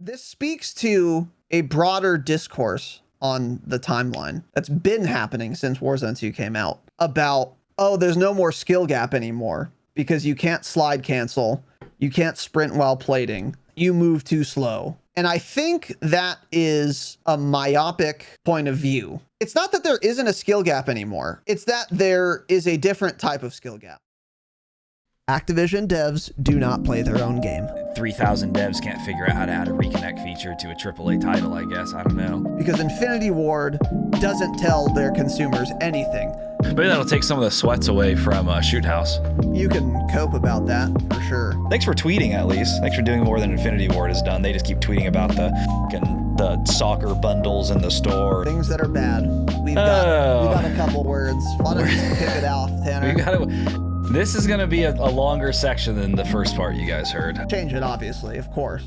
This speaks to a broader discourse on the timeline that's been happening since Warzone 2 came out about, oh, there's no more skill gap anymore because you can't slide cancel, you can't sprint while plating, you move too slow. And I think that is a myopic point of view. It's not that there isn't a skill gap anymore. It's that there is a different type of skill gap. Activision devs do not play their own game. 3,000 devs can't figure out how to add a reconnect feature to a AAA title, I guess. I don't know. Because Infinity Ward doesn't tell their consumers anything. Maybe that'll take some of the sweats away from Shoot House. You can cope about that, for sure. Thanks for tweeting, at least. Thanks for doing more than Infinity Ward has done. They just keep tweeting about the soccer bundles in the store. Things that are bad. We've got a couple words. Why don't you kick it off, Tanner? This is going to be a longer section than the first part you guys heard. Change it, obviously, of course.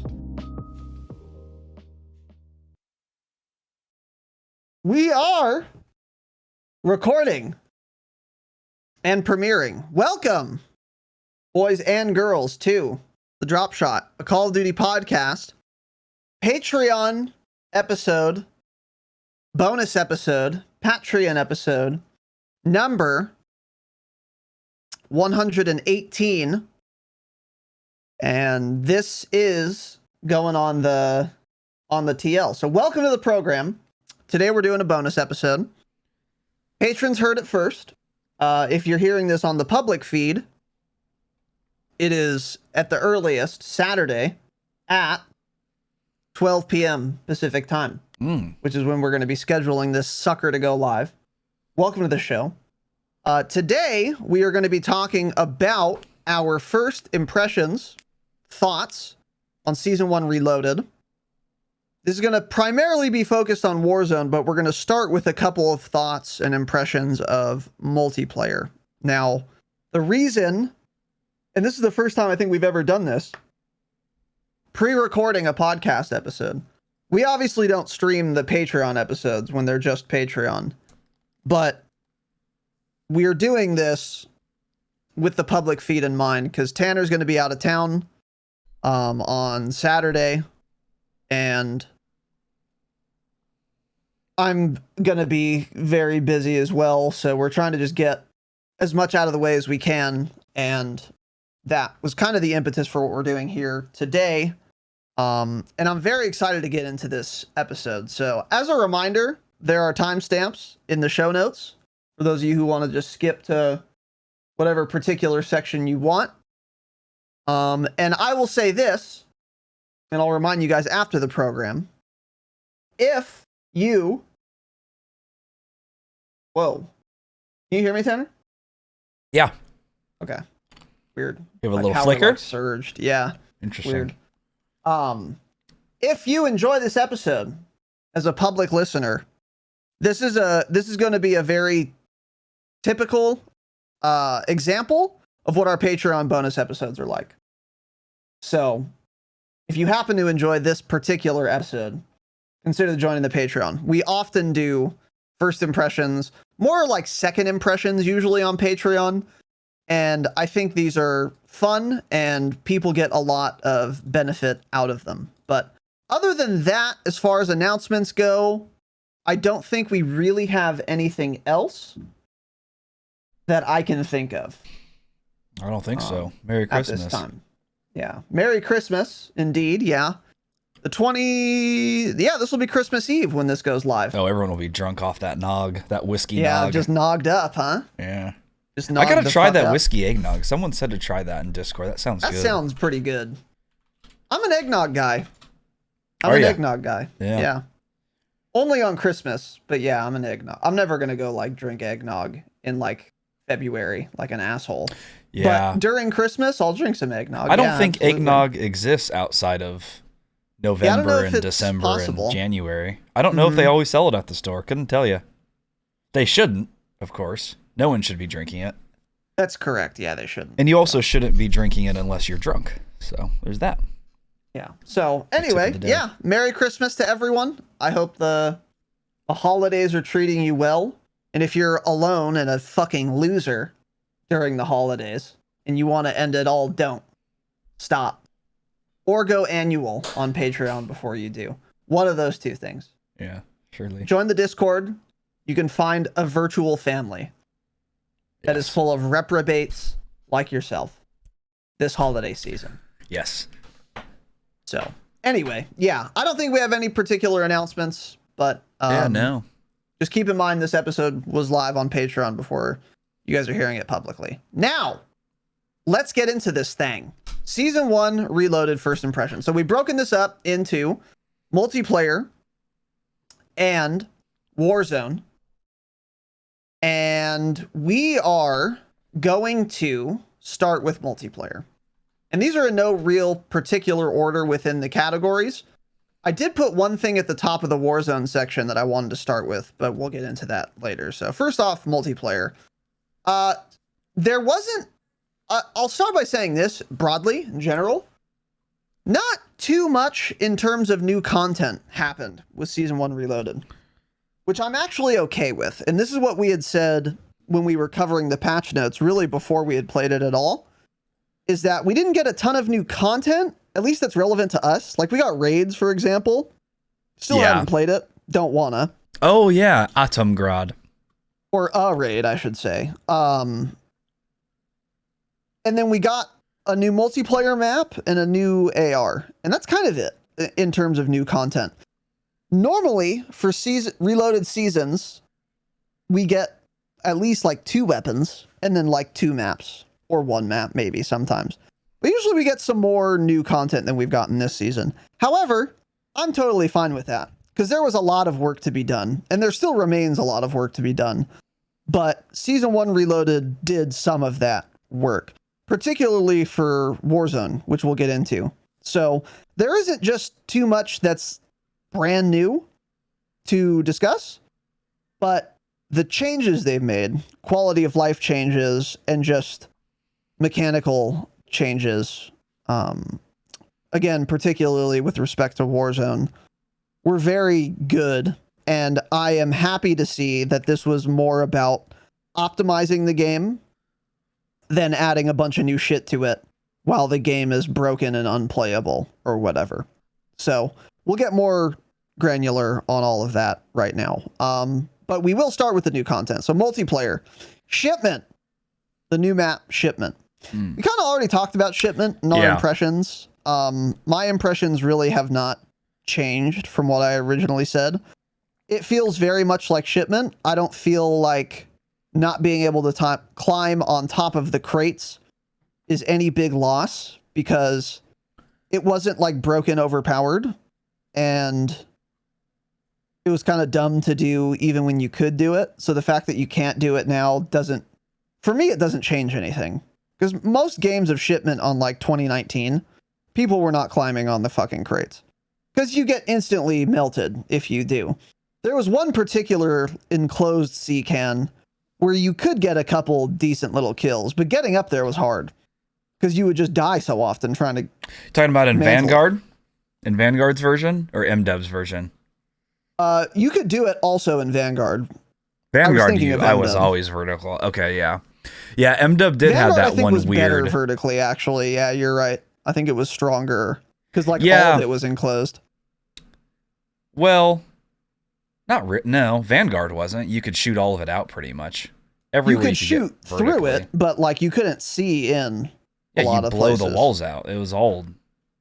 We are recording and premiering. Welcome, boys and girls, to the Dropshot, a Call of Duty podcast, Patreon episode, bonus episode, Patreon episode, number 118, and this is going on the TL. So welcome to the program. Today we're doing a bonus episode. Patrons heard it first. If you're hearing this on the public feed, it is at the earliest Saturday at 12 p.m. Pacific time, which is when we're going to be scheduling this sucker to go live. Welcome to the show. Today, we are going to be talking about our first impressions, thoughts on Season 1 Reloaded. This is going to primarily be focused on Warzone, but we're going to start with a couple of thoughts and impressions of multiplayer. Now, the reason, and this is the first time I think we've ever done this, pre-recording a podcast episode. We obviously don't stream the Patreon episodes when they're just Patreon, but we're doing this with the public feed in mind because Tanner's going to be out of town on Saturday, and I'm going to be very busy as well, so we're trying to just get as much out of the way as we can, and that was kind of the impetus for what we're doing here today. And I'm very excited to get into this episode. So as a reminder, there are timestamps in the show notes for those of you who want to just skip to whatever particular section you want. And I will say this, and I'll remind you guys after the program. If you... Whoa. Can you hear me, Tanner? Yeah. Okay. Weird. You have a little flicker? Like surged. Yeah. Interesting. Weird. If you enjoy this episode as a public listener, this is going to be a very typical example of what our Patreon bonus episodes are like. So if you happen to enjoy this particular episode, consider joining the Patreon. We often do first impressions, more like second impressions usually on Patreon. And I think these are fun and people get a lot of benefit out of them. But other than that, as far as announcements go, I don't think we really have anything else that I can think of. I don't think so. Merry Christmas. At this time. Yeah. Merry Christmas, indeed. Yeah. This will be Christmas Eve when this goes live. Oh, everyone will be drunk off that nog, that whiskey nog. Yeah, just nogged up, huh? Yeah. Just I gotta try that whiskey eggnog. Someone said to try that in Discord. That sounds good. That sounds pretty good. I'm an eggnog guy. Eggnog guy. Yeah. Only on Christmas, but yeah, I'm an eggnog. I'm never gonna go like drink eggnog in like February like an asshole. Yeah. But during Christmas, I'll drink some eggnog. I don't think eggnog exists outside of November and December and January. I don't know if they always sell it at the store. Couldn't tell you. They shouldn't, of course. No one should be drinking it. That's correct. Yeah, they shouldn't. And you also shouldn't be drinking it unless you're drunk. So there's that. Yeah. So anyway, yeah. Merry Christmas to everyone. I hope the holidays are treating you well. And if you're alone and a fucking loser during the holidays and you want to end it all, don't. Stop. or go annual on Patreon before you do. One of those two things. Yeah, surely. Join the Discord. You can find a virtual family that is full of reprobates like yourself this holiday season. Yes. So, anyway, yeah, I don't think we have any particular announcements, but no. Just keep in mind this episode was live on Patreon before you guys are hearing it publicly. Now, let's get into this thing. Season 1 Reloaded First Impression. So we've broken this up into multiplayer and Warzone. And we are going to start with multiplayer. And these are in no real particular order within the categories. I did put one thing at the top of the Warzone section that I wanted to start with, but we'll get into that later. So first off, multiplayer. There wasn't... I'll start by saying this broadly, in general. Not too much in terms of new content happened with Season 1 Reloaded, which I'm actually okay with. And this is what we had said when we were covering the patch notes, really before we had played it at all, is that we didn't get a ton of new content, at least that's relevant to us. Like, we got raids, for example. Still haven't played it. Don't wanna. Oh, yeah. Atomgrad. Or a raid, I should say. And then we got a new multiplayer map and a new AR. And that's kind of it in terms of new content. Normally, for Reloaded seasons, we get at least like 2 weapons and then like 2 maps. Or 1 map, maybe, sometimes. But usually we get some more new content than we've gotten this season. However, I'm totally fine with that. Because there was a lot of work to be done. And there still remains a lot of work to be done. But Season 1 Reloaded did some of that work. Particularly for Warzone, which we'll get into. So there isn't just too much that's brand new to discuss, but the changes they've made, quality of life changes, and just mechanical changes, again, particularly with respect to Warzone, were very good. And I am happy to see that this was more about optimizing the game than adding a bunch of new shit to it while the game is broken and unplayable or whatever. So we'll get more granular on all of that right now. But we will start with the new content. So multiplayer, Shipment, the new map Shipment. We kind of already talked about Shipment in our impressions. My impressions really have not changed from what I originally said. It feels very much like Shipment. I don't feel like not being able to climb on top of the crates is any big loss, because it wasn't like broken overpowered, and it was kind of dumb to do even when you could do it. So the fact that you can't do it now doesn't, for me, it doesn't change anything. Because most games of Shipment on like 2019, people were not climbing on the fucking crates. Because you get instantly melted if you do. There was one particular enclosed sea can where you could get a couple decent little kills, but getting up there was hard. Because you would just die so often trying to... Talking about in Vanguard? In Vanguard's version? Or MDub's version? You could do it also in Vanguard. Vanguard, I was always vertical. Okay, yeah. Yeah, MDub did have that one was weird... better vertically, actually. Yeah, you're right. I think it was stronger. Because like all of it was enclosed. Well... No, Vanguard wasn't. You could shoot all of it out pretty much. You could shoot through it, but like you couldn't see in a lot of places. Blow the walls out. It was all...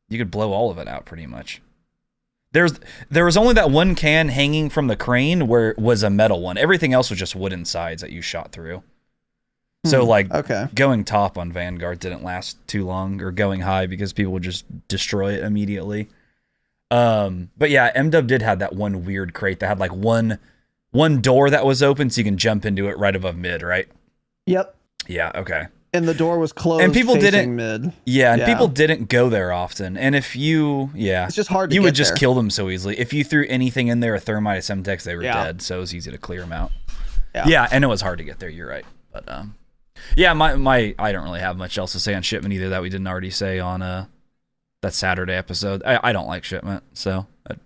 You could blow all of it out pretty much. There was only that one can hanging from the crane where it was a metal one. Everything else was just wooden sides that you shot through. So going top on Vanguard didn't last too long, or going high, because people would just destroy it immediately. But yeah, MDub did have that one weird crate that had like one door that was open, so you can jump into it right above mid, right? Yep. Yeah, okay. And the door was closed, and people didn't mid. Yeah, and people didn't go there often. And if you it's just hard to you get would just there. Kill them so easily. If you threw anything in there, a thermite, a semtex, they were dead, so it was easy to clear them out. Yeah, and it was hard to get there, you're right. But yeah, I don't really have much else to say on Shipment either that we didn't already say on that Saturday episode. I don't like Shipment, so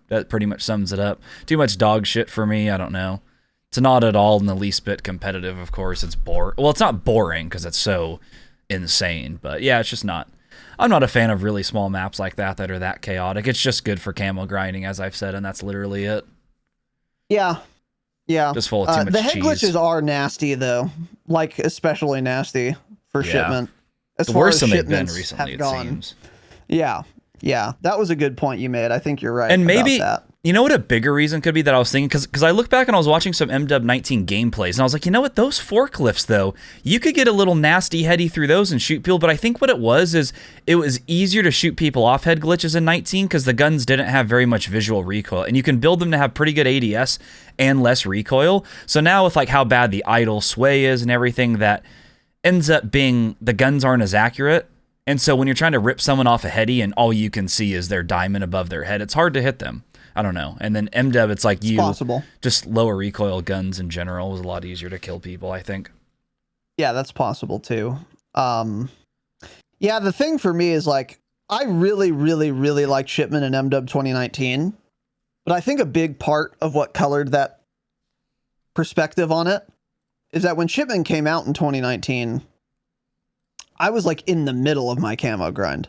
that pretty much sums it up. Too much dog shit for me, I don't know. It's not at all in the least bit competitive, of course. It's boring. Well, it's not boring because it's so insane, but yeah, it's just not. I'm not a fan of really small maps like that are that chaotic. It's just good for camo grinding, as I've said, and that's literally it. Yeah. Yeah. Just full of too much the head cheese. glitches are nasty, though. Like, especially nasty for Shipment. As the far worst as thing they've been shipments recently, have it gone. seems. Yeah. Yeah. That was a good point you made. I think you're right and maybe, about that. You know what a bigger reason could be that I was thinking? Because I look back and I was watching some MW19 gameplays, and I was like, you know what? Those forklifts, though, you could get a little nasty heady through those and shoot people, but I think what it was easier to shoot people off head glitches in 19 because the guns didn't have very much visual recoil, and you can build them to have pretty good ADS and less recoil. So now with like how bad the idle sway is and everything, that ends up being the guns aren't as accurate. And so when you're trying to rip someone off a heady and all you can see is their diamond above their head, it's hard to hit them. I don't know. And then MW, it's like just lower recoil guns in general was a lot easier to kill people, I think. Yeah, that's possible too. Yeah, the thing for me is like, I really, really, really like Shipment in MW 2019, but I think a big part of what colored that perspective on it is that when Shipment came out in 2019, I was like in the middle of my camo grind.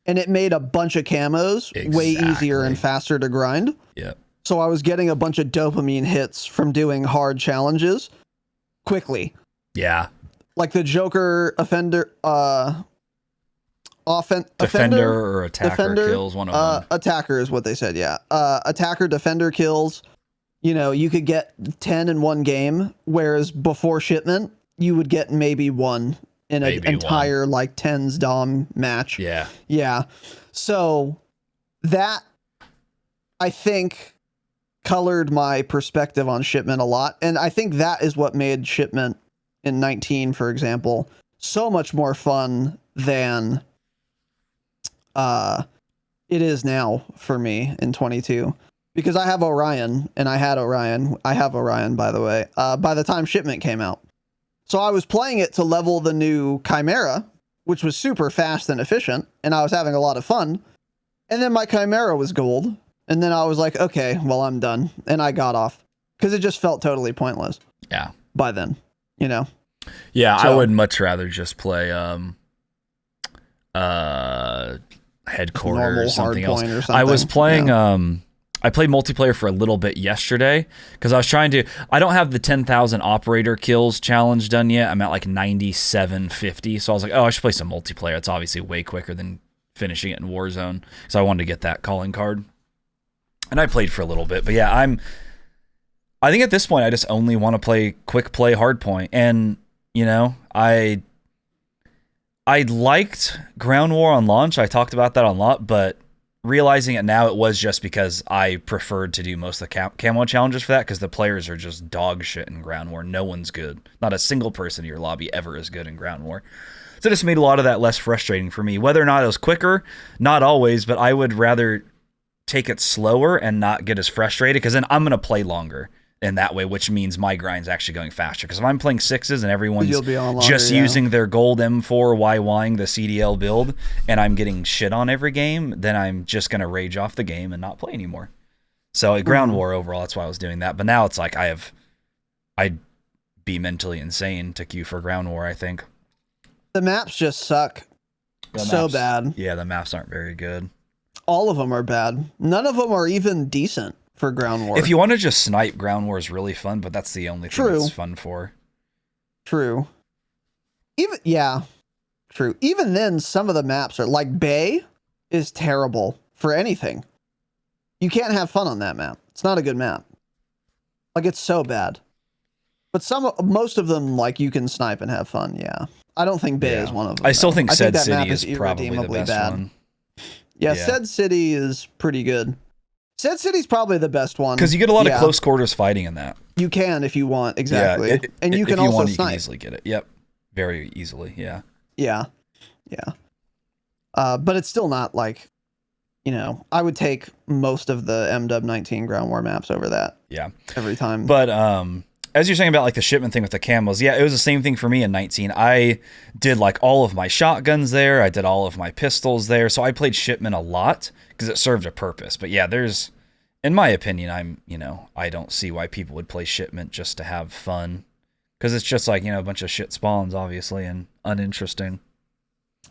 And it made a bunch of camos way easier and faster to grind. Yeah. So I was getting a bunch of dopamine hits from doing hard challenges quickly. Yeah. Like the Joker offender, defender or attacker kills, one of them. Attacker is what they said, yeah. Attacker, defender kills. You know, you could get 10 in one game, whereas before Shipment, you would get maybe one in an entire like 10s Dom match. Yeah. Yeah. So that, I think, colored my perspective on Shipment a lot. And I think that is what made Shipment in 19, for example, so much more fun than it is now for me in 22. Because I have Orion, and I had Orion. I have Orion, by the way, by the time Shipment came out. So I was playing it to level the new Chimera, which was super fast and efficient, and I was having a lot of fun. And then my Chimera was gold, and then I was like, okay, well, I'm done. And I got off, because it just felt totally pointless. Yeah. By then, you know? Yeah, so, I would much rather just play Headquarters or something else. Or something. I was playing... Yeah. I played multiplayer for a little bit yesterday because I was trying to... I don't have the 10,000 operator kills challenge done yet. I'm at like 9750. So I was like, oh, I should play some multiplayer. It's obviously way quicker than finishing it in Warzone. So I wanted to get that calling card. And I played for a little bit. But yeah, I think at this point, I just only want to play quick play hardpoint. And, you know, I liked Ground War on launch. I talked about that a lot, but... realizing it now, it was just because I preferred to do most of the camo challenges for that because the players are just dog shit in Ground War. No one's good. Not a single person in your lobby ever is good in Ground War. So it just made a lot of that less frustrating for me. Whether or not it was quicker, not always, but I would rather take it slower and not get as frustrated because then I'm going to play longer in that way, which means my grind's actually going faster. Because if I'm playing sixes and everyone's just using their gold M4 YYing the CDL build and I'm getting shit on every game, then I'm just going to rage off the game and not play anymore. So at Ground War overall, that's why I was doing that. But now it's like I'd be mentally insane to queue for Ground War, I think. The maps just suck so bad. Yeah, the maps aren't very good. All of them are bad. None of them are even decent. For Ground War. If you want to just snipe, Ground War is really fun, but that's the only thing it's fun for. True. True. Even then, some of the maps are like Bay is terrible for anything. You can't have fun on that map. It's not a good map. Like it's so bad. But most of them, like you can snipe and have fun. Yeah. I don't think Bay is one of them. I still think Said City is probably the best one. Yeah, Said City is pretty good. Said City's probably the best one. Because you get a lot of close quarters fighting in that. You can if you want, exactly. Yeah, and you can also snipe. You can easily get it. Yep. Very easily, yeah. Yeah. But it's still not like, you know, I would take most of the MW19 Ground War maps over that. Yeah. Every time. But as you're saying about like the Shipment thing with the camos, yeah, it was the same thing for me in 19. I did like all of my shotguns there. I did all of my pistols there. So I played Shipment a lot because it served a purpose. But yeah, in my opinion, I don't see why people would play Shipment just to have fun. Because it's just like, a bunch of shit spawns, obviously, and uninteresting.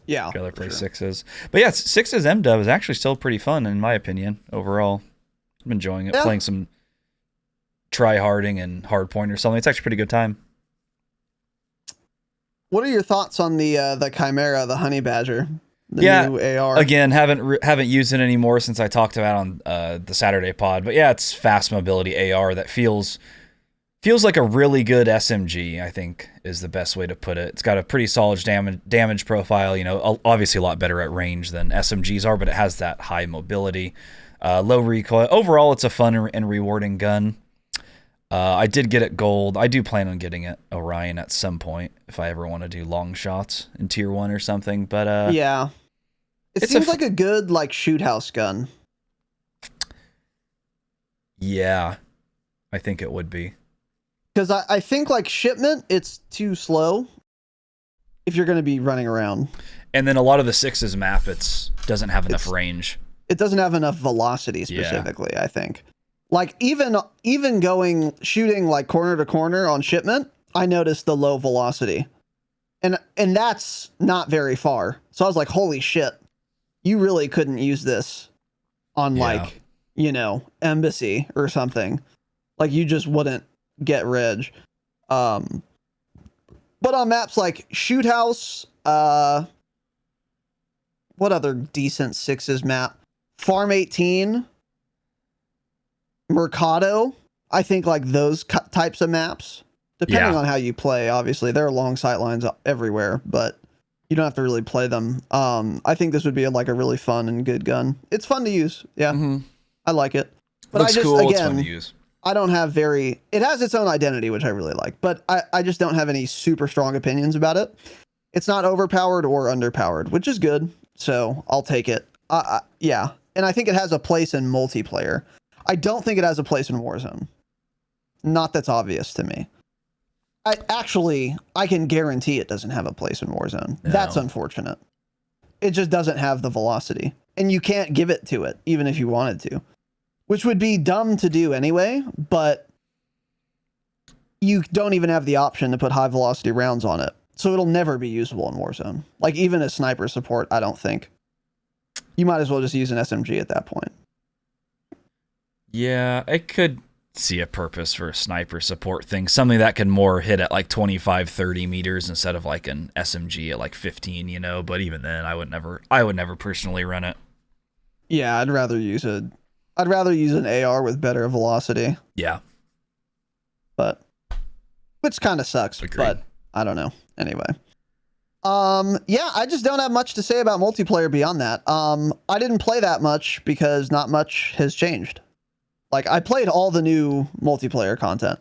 Yeah. I'd rather play sixes. But yeah, sixes MW is actually still pretty fun in my opinion overall. I'm enjoying it. Yeah. Playing some try-harding and hardpoint or something. It's actually a pretty good time. What are your thoughts on the Chimera, the Honey Badger? The new AR. Again, haven't used it anymore since I talked about on the Saturday pod. But yeah, it's fast mobility AR that feels like a really good SMG, I think is the best way to put it. It's got a pretty solid damage profile, you know, obviously a lot better at range than SMGs are, but it has that high mobility, low recoil. Overall, it's a fun and rewarding gun. I did get it gold. I do plan on getting it Orion at some point if I ever want to do long shots in tier 1 or something. But yeah, it seems like a good like shoot house gun. Yeah, I think it would be. Because I think like Shipment, it's too slow if you're going to be running around. And then a lot of the sixes map, it doesn't have enough range. It doesn't have enough velocity specifically, I think. Like even shooting like corner to corner on Shipment, I noticed the low velocity. And that's not very far. So I was like, holy shit, you really couldn't use this on like, you know, Embassy or something. Like you just wouldn't get reg. But on maps like Shoot House, what other decent sixes map? Farm 18, Mercado. I think like those types of maps, depending on how you play, obviously there are long sight lines everywhere, but you don't have to really play them. I think this would be like a really fun and good gun. It's fun to use. Yeah. Mm-hmm. I like it. But looks cool. Again, it's fun to use. I don't have it has its own identity, which I really like, but I just don't have any super strong opinions about it. It's not overpowered or underpowered, which is good. So I'll take it. Yeah. And I think it has a place in multiplayer. I don't think it has a place in Warzone. Not that's obvious to me. I can guarantee it doesn't have a place in Warzone. No. That's unfortunate. It just doesn't have the velocity. And you can't give it to it, even if you wanted to. Which would be dumb to do anyway, but you don't even have the option to put high velocity rounds on it. So it'll never be usable in Warzone. Like even as sniper support, I don't think. You might as well just use an SMG at that point. Yeah, I could see a purpose for a sniper support thing. Something that can more hit at like 25, 30 meters instead of like an SMG at like 15, you know, but even then I would never personally run it. Yeah, I'd rather use an AR with better velocity. Yeah. But which kind of sucks. Agreed. But I don't know. Anyway. Yeah, I just don't have much to say about multiplayer beyond that. I didn't play that much because not much has changed. Like I played all the new multiplayer content.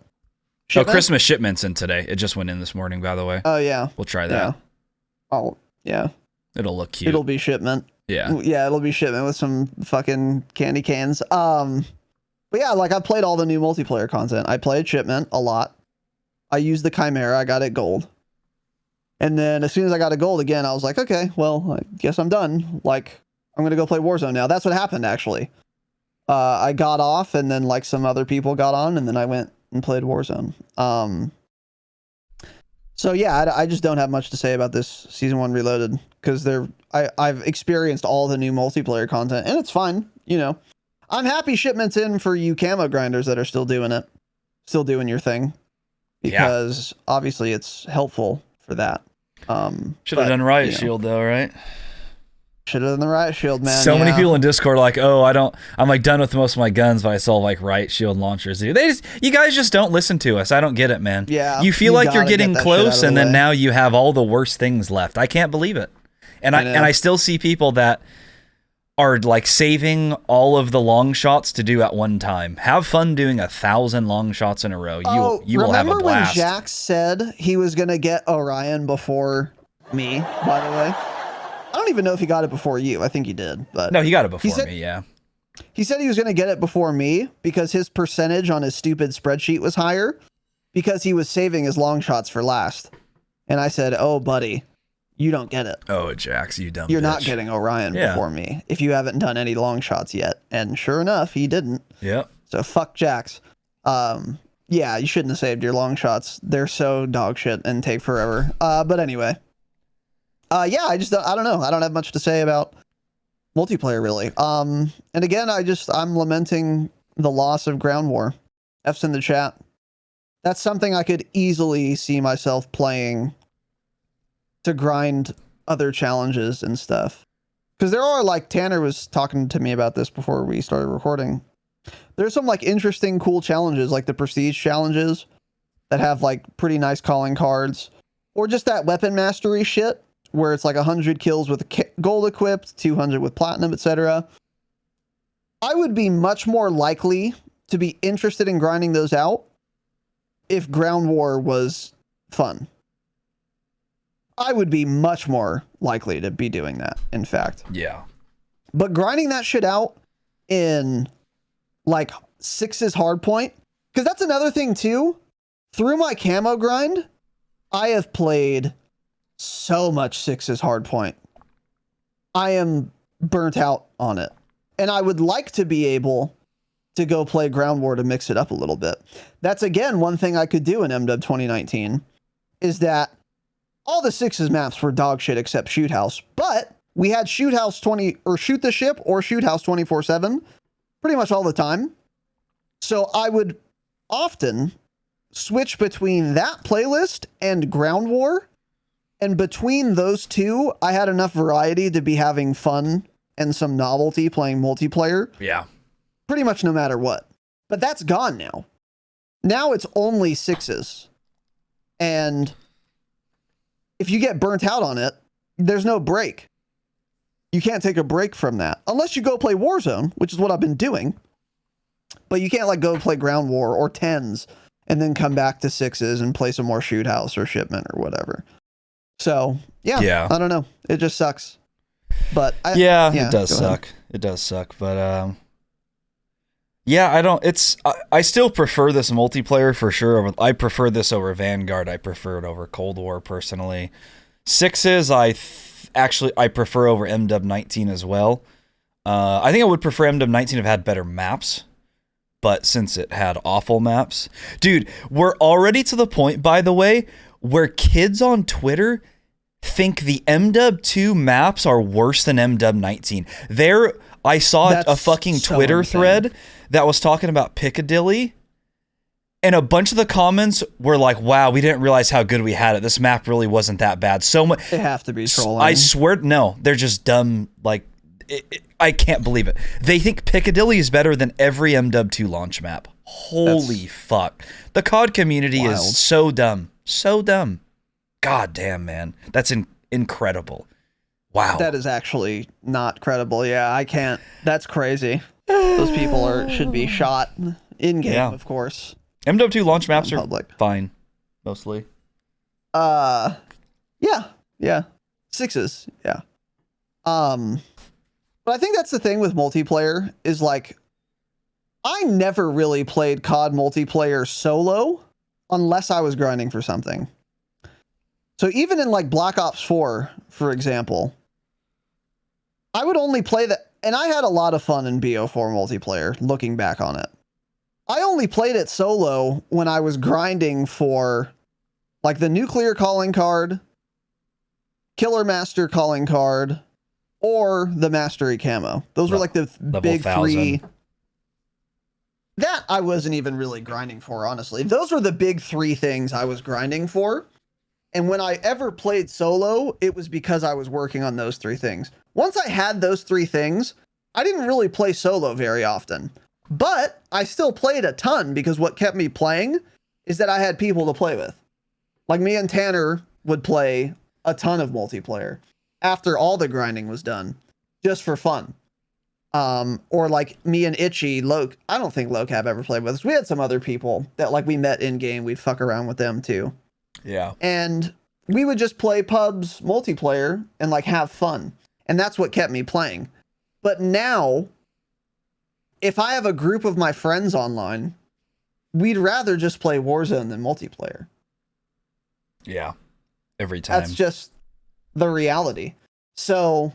Shipment? Oh, Christmas Shipment's in today. It just went in this morning, by the way. Oh yeah. We'll try that. Yeah. Oh yeah. It'll look cute. It'll be Shipment. Yeah. Yeah, it'll be Shipment with some fucking candy cans. But yeah, like I played all the new multiplayer content. I played Shipment a lot. I used the Chimera. I got it gold. And then as soon as I got a gold again, I was like, okay, well, I guess I'm done. Like, I'm going to go play Warzone now. That's what happened, actually. I got off, and then, like, some other people got on, and then I went and played Warzone. So, yeah, I just don't have much to say about this Season 1 Reloaded, because I've experienced all the new multiplayer content, and it's fine, you know. I'm happy Shipment's in for you camo grinders that are still doing it. Still doing your thing. Because, obviously, it's helpful for that. Should have done Riot Shield though, right? Should have done the Riot Shield, man. So many people in Discord are like, oh, I'm like done with most of my guns, but I still like Riot Shield launchers. You guys just don't listen to us. I don't get it, man. Yeah. You feel like you're getting close, and then now you have all the worst things left. I can't believe it. And I still see people that are like saving all of the long shots to do at one time. Have fun doing 1,000 long shots in a row. You will have a blast. Remember when Jax said he was gonna get Orion before me? By the way, I don't even know if he got it before you. I think he did, but no, he got it before me. Yeah. He said he was gonna get it before me because his percentage on his stupid spreadsheet was higher because he was saving his long shots for last. And I said, "Oh, buddy, you don't get it. Oh, Jax, you dumb You're bitch. Not getting Orion before me if you haven't done any long shots yet." And sure enough, he didn't. Yep. So fuck Jax. Yeah, you shouldn't have saved your long shots. They're so dog shit and take forever. But anyway. Yeah, I don't know. I don't have much to say about multiplayer really. And again, I'm lamenting the loss of Ground War. F's in the chat. That's something I could easily see myself playing to grind other challenges and stuff. Because there are, like, Tanner was talking to me about this before we started recording. There's some, like, interesting, cool challenges, like the prestige challenges that have, like, pretty nice calling cards. Or just that weapon mastery shit, where it's like 100 kills with gold equipped, 200 with platinum, etc. I would be much more likely to be interested in grinding those out if Ground War was fun. I would be much more likely to be doing that, in fact. Yeah. But grinding that shit out in, like, 6's hardpoint, because that's another thing, too. Through my camo grind, I have played so much 6's hardpoint. I am burnt out on it. And I would like to be able to go play Ground War to mix it up a little bit. That's, again, one thing I could do in MW 2019, is that all the 6's maps were dog shit except Shoot House, but we had Shoot House 20 or Shoot the Ship or Shoot House 24/7 pretty much all the time. So I would often switch between that playlist and Ground War, and between those two, I had enough variety to be having fun and some novelty playing multiplayer. Yeah. Pretty much no matter what. But that's gone now. Now it's only 6's. And if you get burnt out on it, there's no break. You can't take a break from that. Unless you go play Warzone, which is what I've been doing. But you can't, like, go play Ground War or 10's and then come back to 6's and play some more Shoot House or Shipment or whatever. So, yeah. I don't know. It just sucks. But it does suck. It does suck. But yeah, I still prefer this multiplayer for sure. I prefer this over Vanguard. I prefer it over Cold War personally. 6's I prefer over MW19 as well. I think I would prefer MW19 if it had better maps. But since it had awful maps, dude, we're already to the point, by the way, where kids on Twitter think the MW2 maps are worse than MW19. I saw a fucking Twitter thread that was talking about Piccadilly, and a bunch of the comments were like, wow, we didn't realize how good we had it. This map really wasn't that bad. So much. They have to be trolling. I swear, no, they're just dumb. Like, I can't believe it. They think Piccadilly is better than every MW2 launch map. Holy fuck. The COD community is so dumb. So dumb. God damn, man. That's incredible. Wow. That is actually not credible. Yeah, I can't. That's crazy. Those people should be shot in game, of course. MW2 launch maps are fine, mostly. Yeah. 6's, yeah. But I think that's the thing with multiplayer is, like, I never really played COD multiplayer solo unless I was grinding for something. So even in, like, Black Ops 4, for example, I would only play that, and I had a lot of fun in BO4 multiplayer, looking back on it. I only played it solo when I was grinding for, like, the nuclear calling card, Killer Master calling card, or the Mastery camo. Those were, like, the big 3. That I wasn't even really grinding for, honestly. Those were the big 3 things I was grinding for. And when I ever played solo, it was because I was working on those 3 things. Once I had those 3 things, I didn't really play solo very often. But I still played a ton because what kept me playing is that I had people to play with. Like, me and Tanner would play a ton of multiplayer after all the grinding was done, just for fun. Or like me and Itchy, Loke. I don't think Locab ever played with us. We had some other people that, like, we met in game. We'd fuck around with them too. Yeah. And we would just play pubs multiplayer and, like, have fun. And that's what kept me playing. But now, if I have a group of my friends online, we'd rather just play Warzone than multiplayer. Yeah. Every time. That's just the reality. So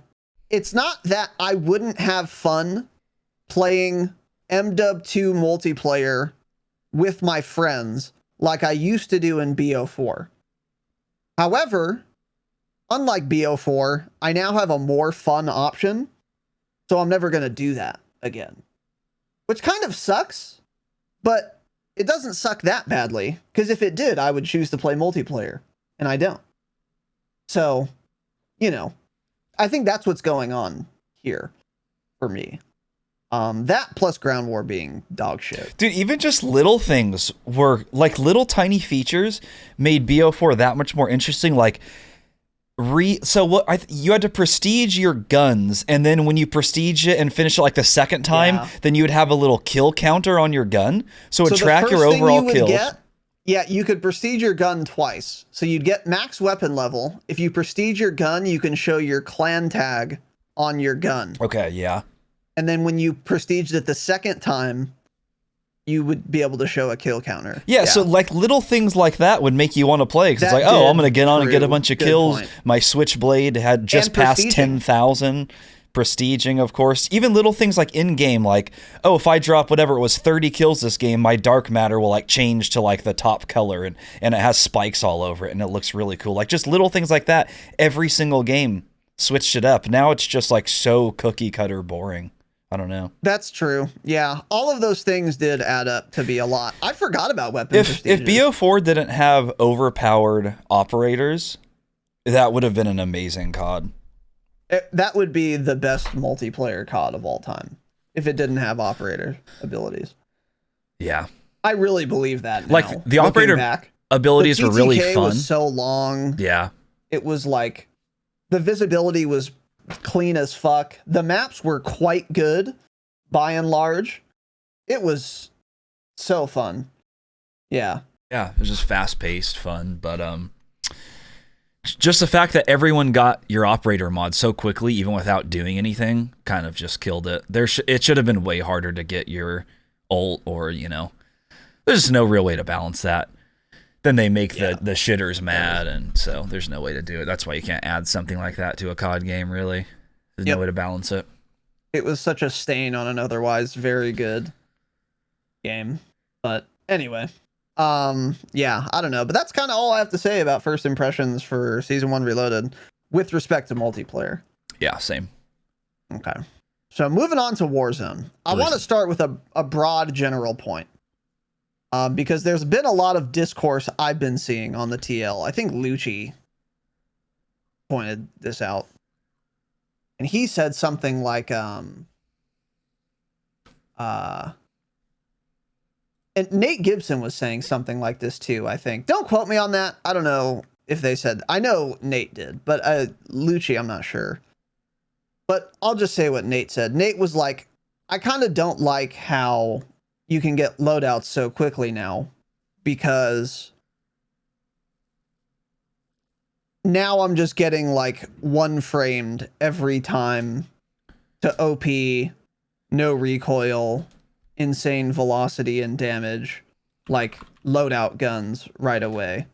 it's not that I wouldn't have fun playing MW2 multiplayer with my friends like I used to do in BO4. However, unlike BO4, I now have a more fun option, so I'm never going to do that again. Which kind of sucks, but it doesn't suck that badly, because if it did, I would choose to play multiplayer, and I don't. So, you know, I think that's what's going on here for me. That plus Ground War being dog shit. Dude, even just little things were, like, little tiny features made BO4 that much more interesting. Like, you had to prestige your guns, and then when you prestige it and finish it like the second time, then you would have a little kill counter on your gun, so it would track your overall kills. You could prestige your gun twice. So you'd get max weapon level. If you prestige your gun, you can show your clan tag on your gun. Okay, yeah. And then when you prestiged it the second time, you would be able to show a kill counter. Yeah, so like little things like that would make you want to play, because it's like, oh, I'm going to get on and get a bunch of kills. Point. My Switchblade had just passed 10,000. Prestiging, of course. Even little things like in-game, like, oh, if I drop whatever it was 30 kills this game, my dark matter will like change to like the top color, and it has spikes all over it, and it looks really cool. Like just little things like that. Every single game switched it up. Now it's just like so cookie cutter boring. I don't know. That's true. Yeah, all of those things did add up to be a lot. I forgot about weapon prestiges. If BO4 didn't have overpowered operators, that would have been an amazing COD. That would be the best multiplayer COD of all time if it didn't have operator abilities. Yeah. I really believe that now. Like the operator abilities were really fun. Was so long. Yeah. It was like the visibility was clean as fuck. The maps were quite good by and large. It was so fun. Yeah. Yeah, it was just fast-paced fun, but just the fact that everyone got your operator mod so quickly, even without doing anything, kind of just killed it. It should have been way harder to get your ult, or, you know, there's just no real way to balance that. Then they make the shitters mad, and so there's no way to do it. That's why you can't add something like that to a COD game, really. There's no way to balance it. It was such a stain on an otherwise very good game. But anyway. Yeah, I don't know, but that's kind of all I have to say about first impressions for Season 1 Reloaded with respect to multiplayer. Yeah, same. Okay. So moving on to Warzone. I want to start with a broad general point. Because there's been a lot of discourse I've been seeing on the TL. I think Lucci pointed this out. And he said something like, and Nate Gibson was saying something like this too, I think. Don't quote me on that. I don't know if they said. I know Nate did, but Lucci, I'm not sure. But I'll just say what Nate said. Nate was like, I kind of don't like how you can get loadouts so quickly now, because now I'm just getting like one framed every time to OP, no recoil, insane velocity and damage, like loadout guns right away.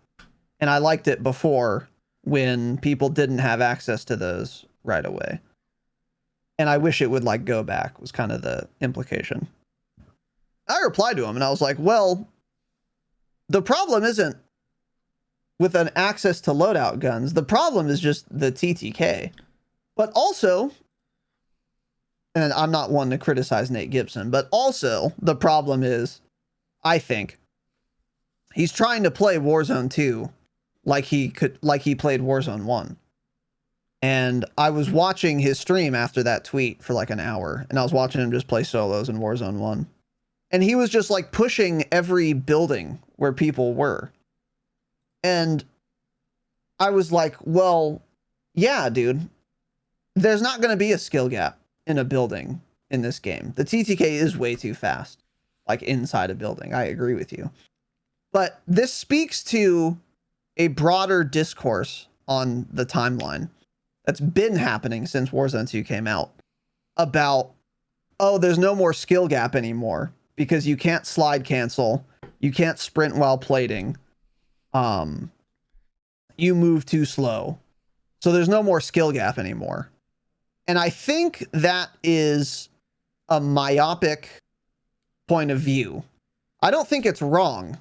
And I liked it before when people didn't have access to those right away. And I wish it would like go back, was kind of the implication. I replied to him and I was like, well, the problem isn't with an access to loadout guns. The problem is just the TTK. But also, and I'm not one to criticize Nate Gibson, but also the problem is, I think, he's trying to play Warzone 2 like he played Warzone 1. And I was watching his stream after that tweet for like an hour, and I was watching him just play solos in Warzone 1. And he was just like pushing every building where people were. And I was like, well, yeah, dude, there's not going to be a skill gap in a building in this game. The TTK is way too fast, like inside a building. I agree with you. But this speaks to a broader discourse on the timeline that's been happening since Warzone 2 came out about, oh, there's no more skill gap anymore because you can't slide cancel. You can't sprint while plating. You move too slow. So there's no more skill gap anymore. And I think that is a myopic point of view. I don't think it's wrong.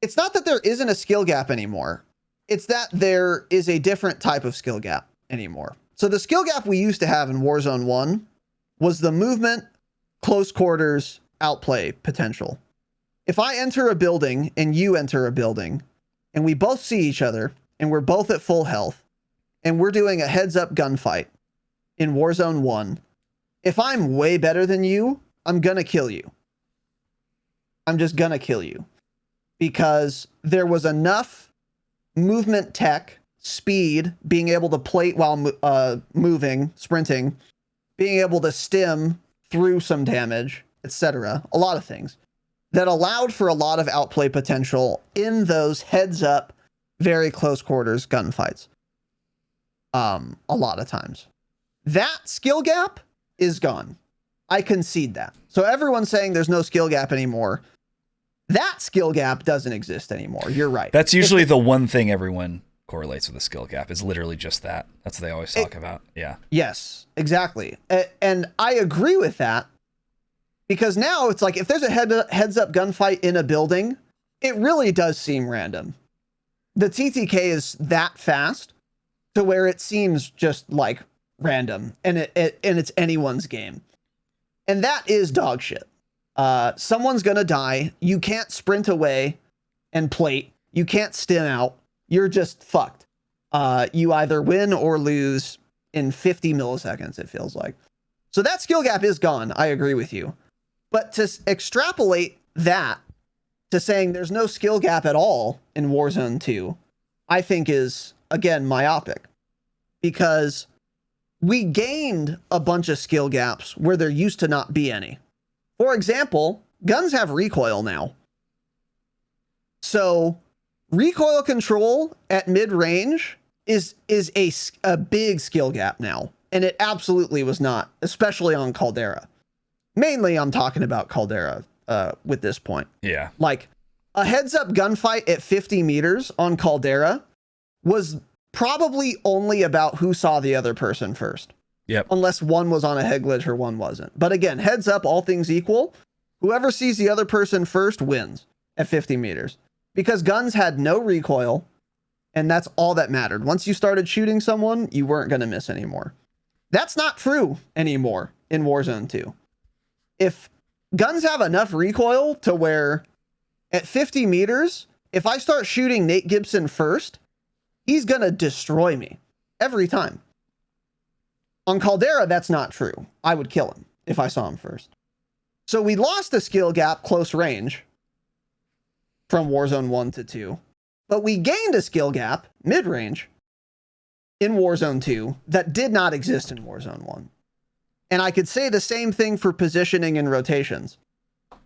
It's not that there isn't a skill gap anymore. It's that there is a different type of skill gap anymore. So the skill gap we used to have in Warzone 1 was the movement, close quarters, outplay potential. If I enter a building and you enter a building and we both see each other and we're both at full health and we're doing a heads up gunfight in Warzone 1, if I'm way better than you, I'm going to kill you. I'm just going to kill you because there was enough movement tech, speed, being able to plate while moving, sprinting, being able to stim through some damage, etc. A lot of things that allowed for a lot of outplay potential in those heads up, very close quarters gunfights. A lot of times. That skill gap is gone. I concede that. So everyone's saying there's no skill gap anymore. That skill gap doesn't exist anymore. You're right. That's usually the one thing everyone correlates with a skill gap is literally just that. That's what they always talk about. Yeah. Yes, exactly. And I agree with that because now it's like if there's a heads up gunfight in a building, it really does seem random. The TTK is that fast to where it seems just like random and it's anyone's game. And that is dog shit. Someone's gonna die. You can't sprint away and plate. You can't stim out. You're just fucked. You either win or lose in 50 milliseconds, it feels like. So that skill gap is gone. I agree with you. But to extrapolate that to saying there's no skill gap at all in Warzone 2, I think is, again, myopic. Because we gained a bunch of skill gaps where there used to not be any. For example, guns have recoil now. So recoil control at mid-range is a big skill gap now. And it absolutely was not, especially on Caldera. Mainly I'm talking about Caldera with this point. Yeah. Like a heads up gunfight at 50 meters on Caldera was probably only about who saw the other person first. Yep. Unless one was on a head glitch or one wasn't. But again, heads up, all things equal, whoever sees the other person first wins at 50 meters. Because guns had no recoil, and that's all that mattered. Once you started shooting someone, you weren't going to miss anymore. That's not true anymore in Warzone 2. If guns have enough recoil to where at 50 meters, if I start shooting Nate Gibson first, he's going to destroy me every time. On Caldera, that's not true. I would kill him if I saw him first. So we lost a skill gap close range from Warzone 1 to 2, but we gained a skill gap mid-range in Warzone 2 that did not exist in Warzone 1. And I could say the same thing for positioning and rotations.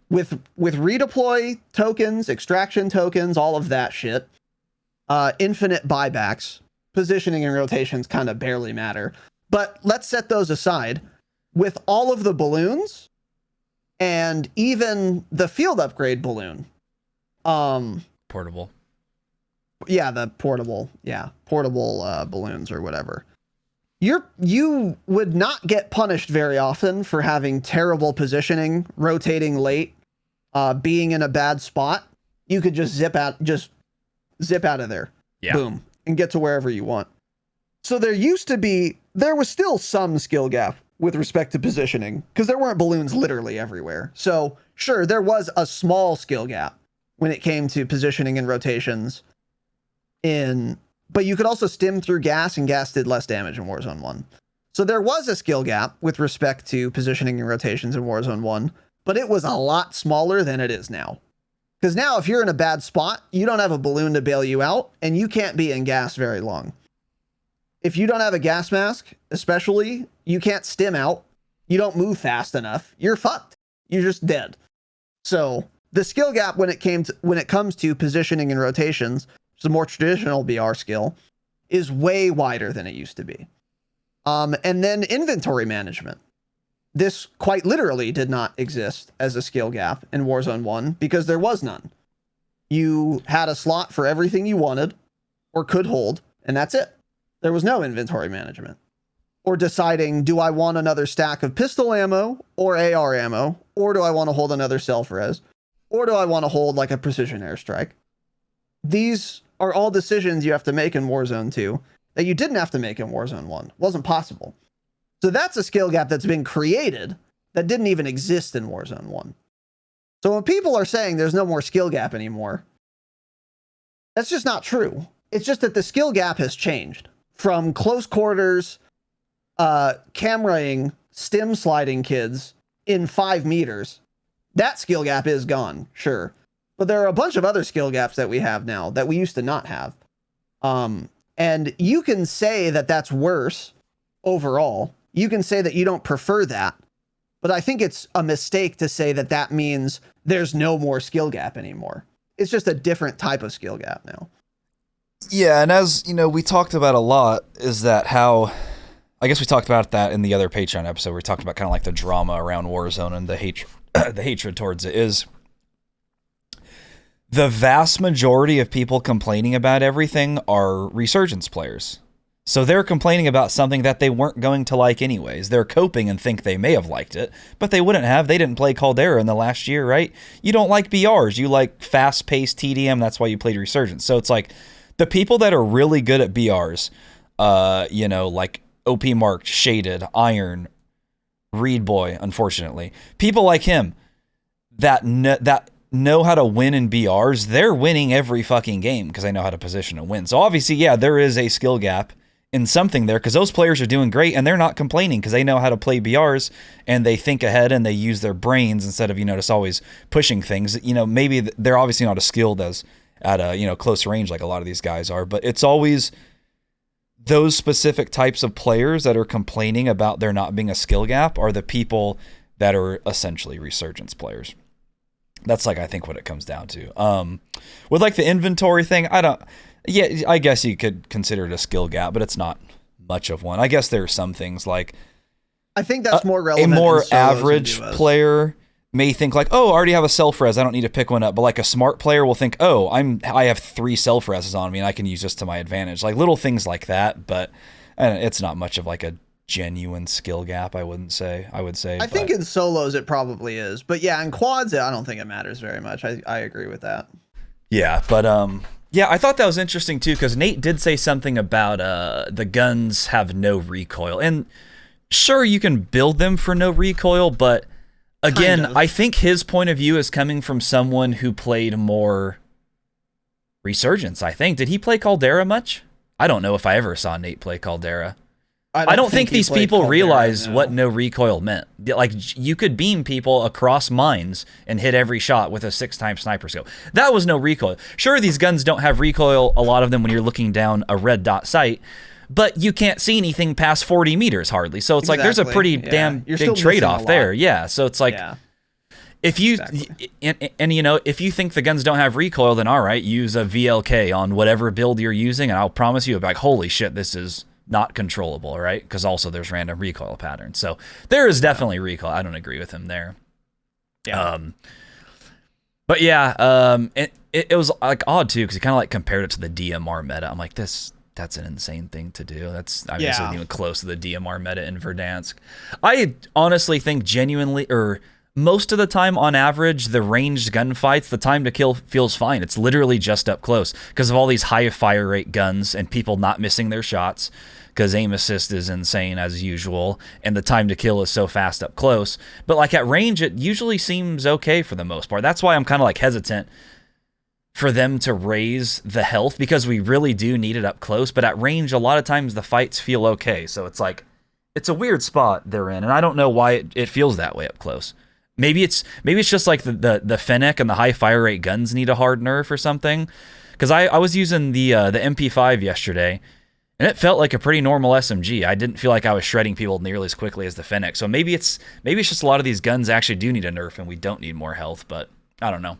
With redeploy tokens, extraction tokens, all of that shit, infinite buybacks, positioning and rotations kind of barely matter. But let's set those aside. With all of the balloons and even the field upgrade balloon. Portable. Yeah, the portable balloons or whatever. You would not get punished very often for having terrible positioning, rotating late, being in a bad spot. You could just zip out of there. Yeah. Boom. And get to wherever you want. So there was still some skill gap with respect to positioning because there weren't balloons literally everywhere. So sure, there was a small skill gap when it came to positioning and rotations but you could also stim through gas, and gas did less damage in Warzone 1. So there was a skill gap with respect to positioning and rotations in Warzone 1, but it was a lot smaller than it is now. Because now if you're in a bad spot, you don't have a balloon to bail you out, and you can't be in gas very long. If you don't have a gas mask, especially, you can't stim out. You don't move fast enough. You're fucked. You're just dead. So the skill gap when it comes to positioning and rotations, which is a more traditional BR skill, is way wider than it used to be. And then inventory management. This quite literally did not exist as a skill gap in Warzone 1 because there was none. You had a slot for everything you wanted or could hold, and that's it. There was no inventory management. Or deciding, do I want another stack of pistol ammo or AR ammo? Or do I want to hold another self-res? Or do I want to hold like a precision airstrike? These are all decisions you have to make in Warzone 2 that you didn't have to make in Warzone 1. It wasn't possible. So that's a skill gap that's been created that didn't even exist in Warzone 1. So when people are saying there's no more skill gap anymore, that's just not true. It's just that the skill gap has changed from close quarters, cameraing, stim sliding kids in 5 meters. That skill gap is gone, sure. But there are a bunch of other skill gaps that we have now that we used to not have. And you can say that that's worse overall. You can say that you don't prefer that. But I think it's a mistake to say that that means there's no more skill gap anymore. It's just a different type of skill gap now. Yeah, and as you know, we talked about a lot is that how, I guess we talked about that in the other Patreon episode. We talked about kind of like the drama around Warzone and the hatred towards it is the vast majority of people complaining about everything are Resurgence players. So they're complaining about something that they weren't going to like anyways. They're coping and think they may have liked it, but they wouldn't have. They didn't play Caldera in the last year, right? You don't like BRs. You like fast-paced TDM. That's why you played Resurgence. So it's like the people that are really good at BRs, like OP Marked, Shaded, Iron, Reed Boy, unfortunately. People like him that know how to win in BRs, they're winning every fucking game because they know how to position and win. So obviously, yeah, there is a skill gap in something there because those players are doing great and they're not complaining because they know how to play BRs and they think ahead and they use their brains instead of, just always pushing things. Maybe they're obviously not as skilled as at a, close range like a lot of these guys are, but it's always those specific types of players that are complaining about there not being a skill gap are the people that are essentially Resurgence players. That's I think what it comes down to. With the inventory thing, I guess you could consider it a skill gap, but it's not much of one. I guess there are some things I think that's more relevant. A more average player may think oh, I already have a self-res, I don't need to pick one up. But a smart player will think, oh, I have 3 self-reses on me and I can use this to my advantage. Little things like that, but it's not much of a genuine skill gap, I would say. I think in solos it probably is, but yeah, in quads I don't think it matters very much. I agree with that. Yeah, but yeah, I thought that was interesting too because Nate did say something about the guns have no recoil, and sure you can build them for no recoil, but again, I think his point of view is coming from someone who played more Resurgence. I think, did he play Caldera much? I don't know if I ever saw Nate play Caldera. I don't think these people realize what no recoil meant. You could beam people across mines and hit every shot with a 6x sniper scope. That was no recoil. Sure, these guns don't have recoil, a lot of them when you're looking down a red dot sight, but you can't see anything past 40 meters hardly. So it's there's a pretty damn big trade-off there. Yeah, so it's if you if you think the guns don't have recoil, then all right, use a VLK on whatever build you're using, and I'll promise you, holy shit, this is not controllable, right? Because also there's random recoil patterns. So there is definitely recoil. I don't agree with him there. Yeah. But yeah, it was odd too because he kind of compared it to the DMR meta. I'm that's an insane thing to do. That's obviously not even close to the DMR meta in Verdansk. I honestly think most of the time, on average, the ranged gunfights, the time to kill feels fine. It's literally just up close because of all these high fire rate guns and people not missing their shots because aim assist is insane as usual and the time to kill is so fast up close. But at range, it usually seems okay for the most part. That's why I'm kind of hesitant for them to raise the health because we really do need it up close. But at range, a lot of times the fights feel okay. So it's it's a weird spot they're in, and I don't know why it feels that way up close. Maybe it's just the Fennec and the high fire rate guns need a hard nerf or something. Because I was using the MP5 yesterday, and it felt like a pretty normal SMG. I didn't feel like I was shredding people nearly as quickly as the Fennec. So maybe it's just a lot of these guns actually do need a nerf, and we don't need more health. But I don't know.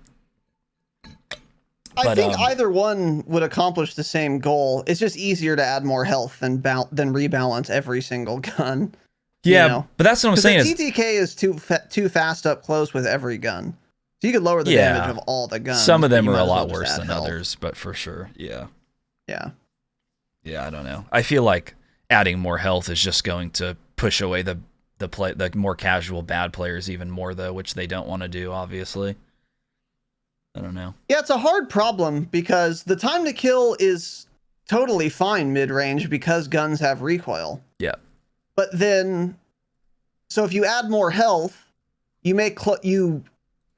I think either one would accomplish the same goal. It's just easier to add more health than rebalance every single gun. Yeah, but that's what I'm saying. The TTK is too fast up close with every gun. So you could lower the damage of all the guns. Some of them are a lot worse than others, but for sure, yeah. Yeah. Yeah, I don't know. I feel like adding more health is just going to push away the more casual bad players even more, though, which they don't want to do, obviously. I don't know. Yeah, it's a hard problem because the time to kill is totally fine mid-range because guns have recoil. Yeah. But then, so if you add more health, you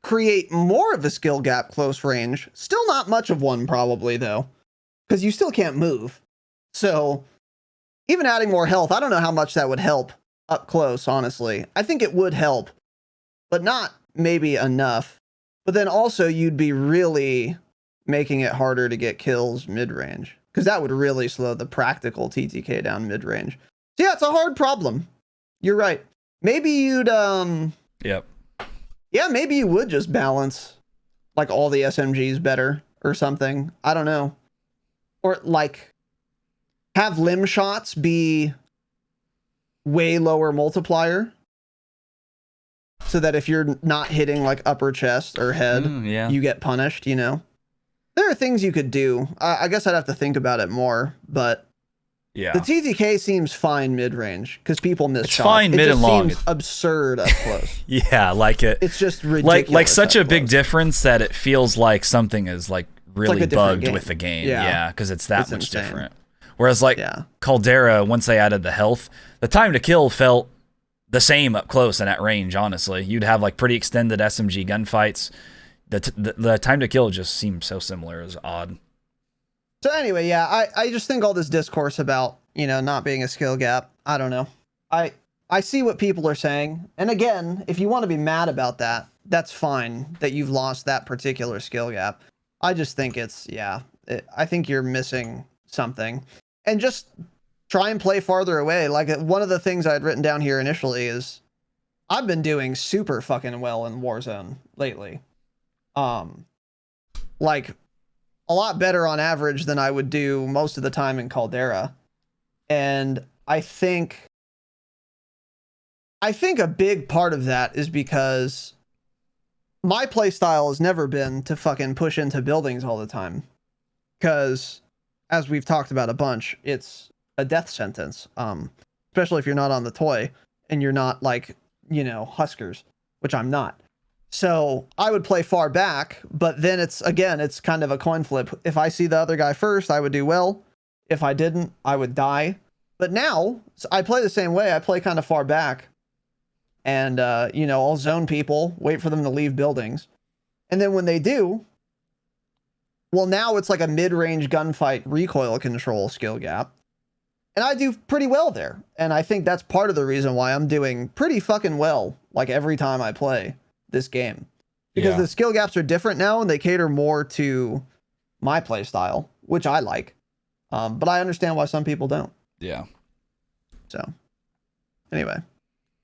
create more of a skill gap close range. Still not much of one probably though, because you still can't move. So even adding more health, I don't know how much that would help up close, honestly. I think it would help, but not maybe enough. But then also you'd be really making it harder to get kills mid-range, because that would really slow the practical TTK down mid-range. So yeah, it's a hard problem. You're right. Maybe you'd Yep. Yeah, maybe you would just balance like all the SMGs better or something. I don't know. Or like have limb shots be way lower multiplier, so that if you're not hitting like upper chest or head, you get punished, you know? There are things you could do. I guess I'd have to think about it more, but yeah, the TTK seems fine mid-range because people miss shots. Fine mid and long. It seems absurd up close. Yeah, like it's just ridiculous. Like such a big difference that it feels like something is like really like bugged with the game. Yeah, because it's much insane. Different. Whereas like Caldera, once they added the health, the time to kill felt the same up close and at range. Honestly, you'd have like pretty extended SMG gunfights. The time to kill just seems so similar. It's odd. So anyway, yeah, I just think all this discourse about, you know, not being a skill gap, I don't know. I see what people are saying. And again, if you want to be mad about that, that's fine that you've lost that particular skill gap. I just think I think you're missing something. And just try and play farther away. Like one of the things I had written down here initially is I've been doing super fucking well in Warzone lately. Like a lot better on average than I would do most of the time in Caldera. And I think a big part of that is because my playstyle has never been to fucking push into buildings all the time. Because, as we've talked about a bunch, it's a death sentence. Especially if you're not on the toy and you're not like, you know, Huskers, which I'm not. So I would play far back, but then it's kind of a coin flip. If I see the other guy first, I would do well. If I didn't, I would die. But now I play the same way. I play kind of far back and, you know, I'll zone people, wait for them to leave buildings. And then when they do, well, now it's like a mid-range gunfight recoil control skill gap. And I do pretty well there. And I think that's part of the reason why I'm doing pretty fucking well, like every time I play this game, because the skill gaps are different now and they cater more to my play style, which I like. But I understand why some people don't. Yeah. So anyway,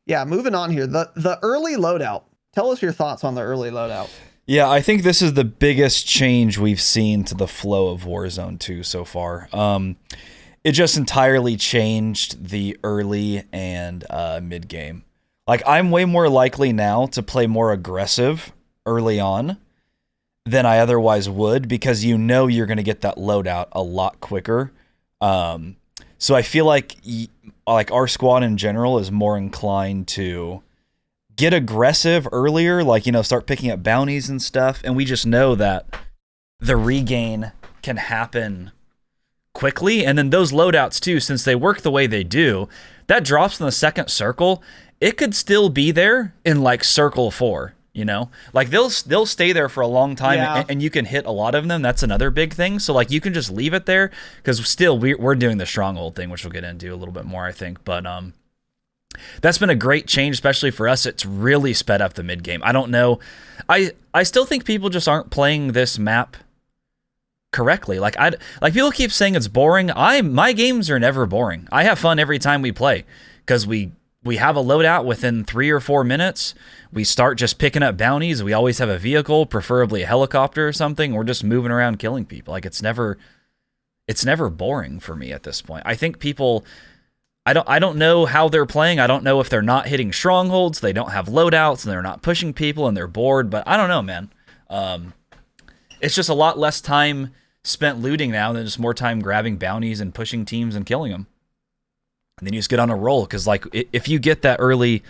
yeah, moving on here. The early loadout. Tell us your thoughts on the early loadout. Yeah, I think this is the biggest change we've seen to the flow of Warzone 2 so far. It just entirely changed the early and mid game. Like, I'm way more likely now to play more aggressive early on than I otherwise would, because you know you're going to get that loadout a lot quicker. So I feel like our squad in general is more inclined to get aggressive earlier, like, you know, start picking up bounties and stuff. And we just know that the regain can happen quickly. And then those loadouts too, since they work the way they do, that drops in the second circle. It could still be there in like circle 4, you know, like they'll stay there for a long time and you can hit a lot of them. That's another big thing. So like you can just leave it there, because still we're doing the stronghold thing, which we'll get into a little bit more, I think. But that's been a great change, especially for us. It's really sped up the mid game. I don't know. I still think people just aren't playing this map correctly. Like people keep saying it's boring. My games are never boring. I have fun every time we play, because we have a loadout within 3 or 4 minutes. We start just picking up bounties. We always have a vehicle, preferably a helicopter or something. We're just moving around killing people. Like it's never boring for me at this point. I think people, I don't know how they're playing. I don't know if they're not hitting strongholds, they don't have loadouts, and they're not pushing people and they're bored, but I don't know, man. It's just a lot less time spent looting now than just more time grabbing bounties and pushing teams and killing them. And then you just get on a roll, because like if you get that early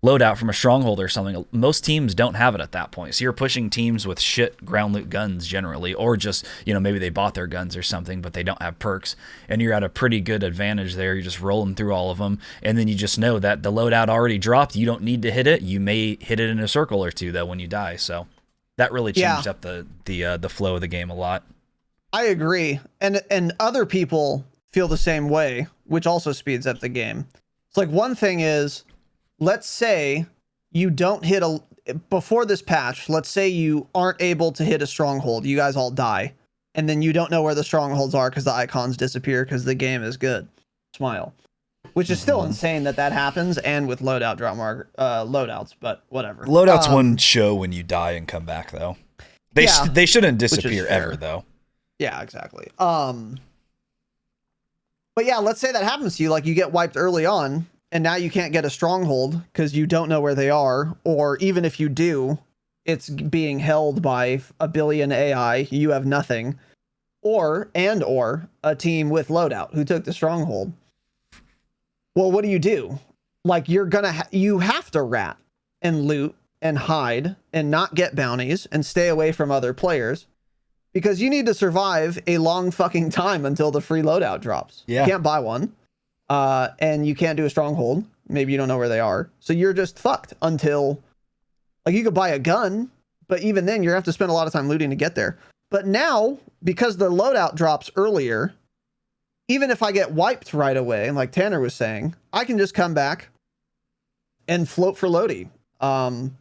loadout from a stronghold or something, most teams don't have it at that point. So you're pushing teams with shit ground loot guns generally, or just, maybe they bought their guns or something, but they don't have perks, and you're at a pretty good advantage there. You're just rolling through all of them, and then you just know that the loadout already dropped. You don't need to hit it. You may hit it in a circle or two though when you die. So that really changed up the flow of the game a lot. I agree, and other people feel the same way, which also speeds up the game. It's like, one thing is, let's say you don't hit before this patch, let's say you aren't able to hit a stronghold. You guys all die. And then you don't know where the strongholds are because the icons disappear because the game is good. Smile. Which is still insane that happens, and with loadout drop loadouts, but whatever. Loadouts wouldn't show when you die and come back, though. They shouldn't disappear ever, though. Yeah, exactly. But yeah, let's say that happens to you. Like, you get wiped early on, and now you can't get a stronghold because you don't know where they are. Or even if you do, it's being held by a billion AI. You have nothing. Or a team with loadout who took the stronghold. Well, what do? Like, you have to rat and loot and hide and not get bounties and stay away from other players because you need to survive a long fucking time until the free loadout drops. Yeah. You can't buy one. And you can't do a stronghold. Maybe you don't know where they are. So you're just fucked until, like, you could buy a gun, but even then you have to spend a lot of time looting to get there. But now, because the loadout drops earlier, even if I get wiped right away, like Tanner was saying, I can just come back and float for Lodi. And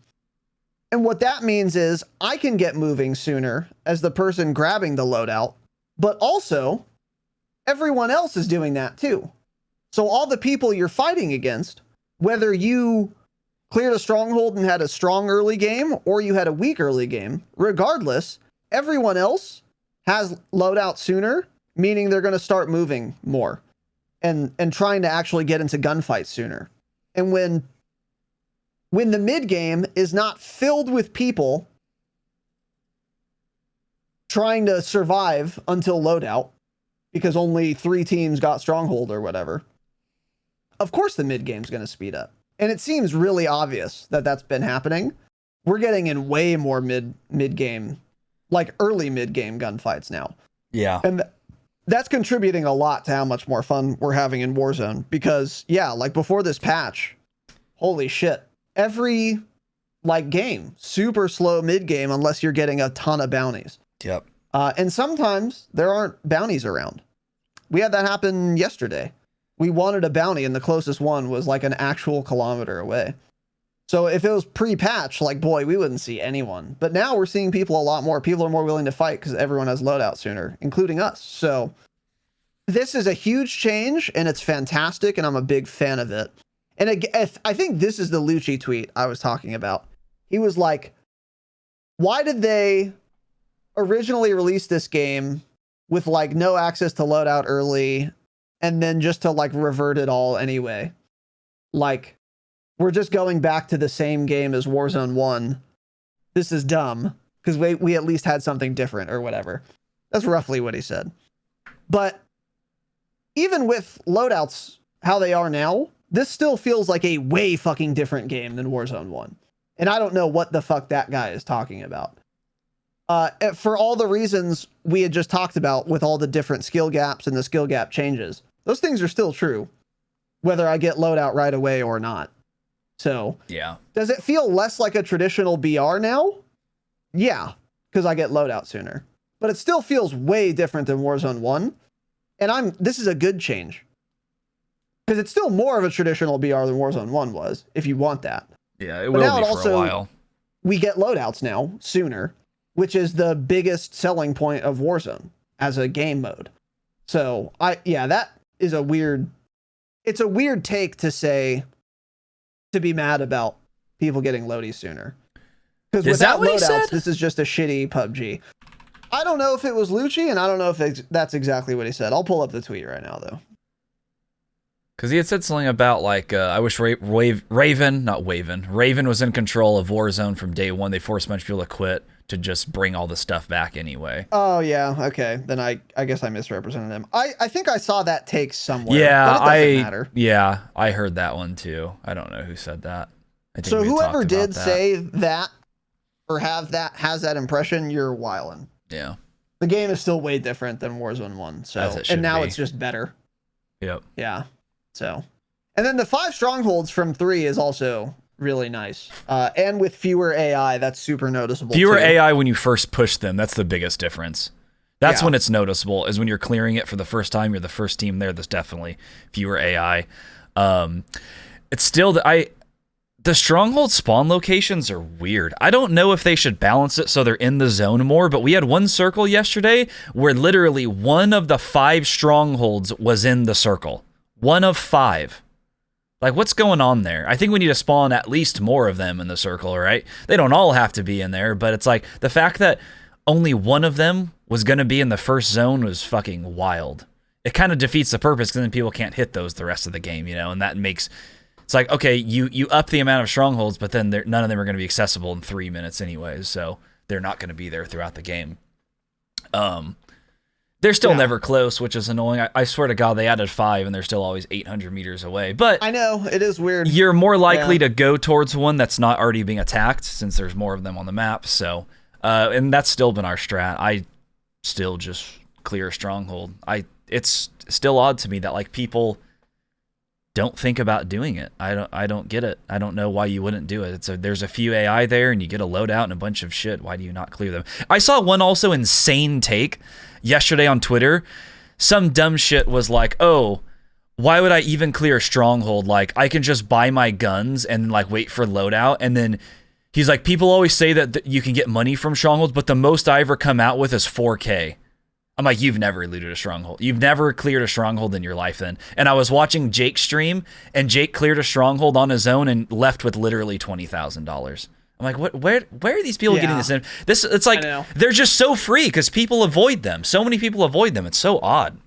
what that means is I can get moving sooner as the person grabbing the loadout, but also everyone else is doing that too. So all the people you're fighting against, whether you cleared a stronghold and had a strong early game or you had a weak early game, regardless, everyone else has loadout sooner, meaning they're going to start moving more and trying to actually get into gunfights sooner. And when the mid game is not filled with people trying to survive until loadout because only 3 teams got stronghold or whatever, of course the mid game's going to speed up. And it seems really obvious that that's been happening. We're getting in way more mid game, like early mid game gunfights now. Yeah. And that's contributing a lot to how much more fun we're having in Warzone because, yeah, like before this patch, holy shit, every like game, super slow mid game unless you're getting a ton of bounties. Yep. And sometimes there aren't bounties around. We had that happen yesterday. We wanted a bounty and the closest one was like an actual kilometer away. So if it was pre-patch, like, boy, we wouldn't see anyone. But now we're seeing people a lot more. People are more willing to fight because everyone has loadout sooner, including us. So this is a huge change and it's fantastic and I'm a big fan of it. And I think this is the Lucci tweet I was talking about. He was like, why did they originally release this game with like no access to loadout early and then just to like revert it all anyway? Like, we're just going back to the same game as Warzone 1. This is dumb because we at least had something different or whatever. That's roughly what he said. But even with loadouts how they are now, this still feels like a way fucking different game than Warzone 1. And I don't know what the fuck that guy is talking about. For all the reasons we had just talked about with all the different skill gaps and the skill gap changes, those things are still true, whether I get loadout right away or not. So, yeah. Does it feel less like a traditional BR now? Yeah, because I get loadout sooner. But it still feels way different than Warzone 1. And this is a good change. Because it's still more of a traditional BR than Warzone 1 was, if you want that. Yeah, it will be for a while. We get loadouts now sooner, which is the biggest selling point of Warzone as a game mode. So, that is it's a weird take to say, to be mad about people getting loadies sooner. Because without loadouts, this is just a shitty PUBG. I don't know if it was Lucci, and I don't know if that's exactly what he said. I'll pull up the tweet right now, though. Because he had said something about, like, I wish Raven was in control of Warzone from day one. They forced a bunch of people to quit to just bring all the stuff back anyway. Oh, yeah. Okay. Then I guess I misrepresented him. I think I saw that take somewhere. Yeah, but it doesn't matter. Yeah, I heard that one, too. I don't know who said that. So whoever did say that or has that impression, you're wildin'. Yeah. The game is still way different than Warzone 1. So and now it's just better. Yep. Yeah. So and then the 5 strongholds from 3 is also really nice. And with fewer AI, that's super noticeable. Fewer AI when you first push them, that's the biggest difference. That's when it's noticeable, is when you're clearing it for the first time, you're the first team there, there's definitely fewer AI. It's still the stronghold spawn locations are weird. I don't know if they should balance it so they're in the zone more, but we had one circle yesterday where literally one of the 5 strongholds was in the circle. 1 of 5. Like, what's going on there? I think we need to spawn at least more of them in the circle, right? They don't all have to be in there, but it's like the fact that only one of them was going to be in the first zone was fucking wild. It kind of defeats the purpose because then people can't hit those the rest of the game, you know, and that makes... It's like, okay, you up the amount of strongholds, but then none of them are going to be accessible in 3 minutes anyways, so they're not going to be there throughout the game. They're still never close, which is annoying. I swear to God, they added 5, and they're still always 800 meters away. But I know, it is weird. You're more likely to go towards one that's not already being attacked, since there's more of them on the map. So, and that's still been our strat. I still just clear a stronghold. It's still odd to me that like people don't think about doing it. I don't get it. I don't know why you wouldn't do it. There's a few AI there and you get a loadout and a bunch of shit. Why do you not clear them? I saw one also insane take yesterday on Twitter. Some dumb shit was like, oh, why would I even clear a stronghold? Like, I can just buy my guns and like wait for loadout. And then he's like, people always say that you can get money from strongholds, but the most I ever come out with is 4K. I'm like, you've never looted a stronghold. You've never cleared a stronghold in your life then. And I was watching Jake stream, and Jake cleared a stronghold on his own and left with literally $20,000. I'm like, what? Where are these people getting this in? It's like, they're just so free because people avoid them. So many people avoid them. It's so odd.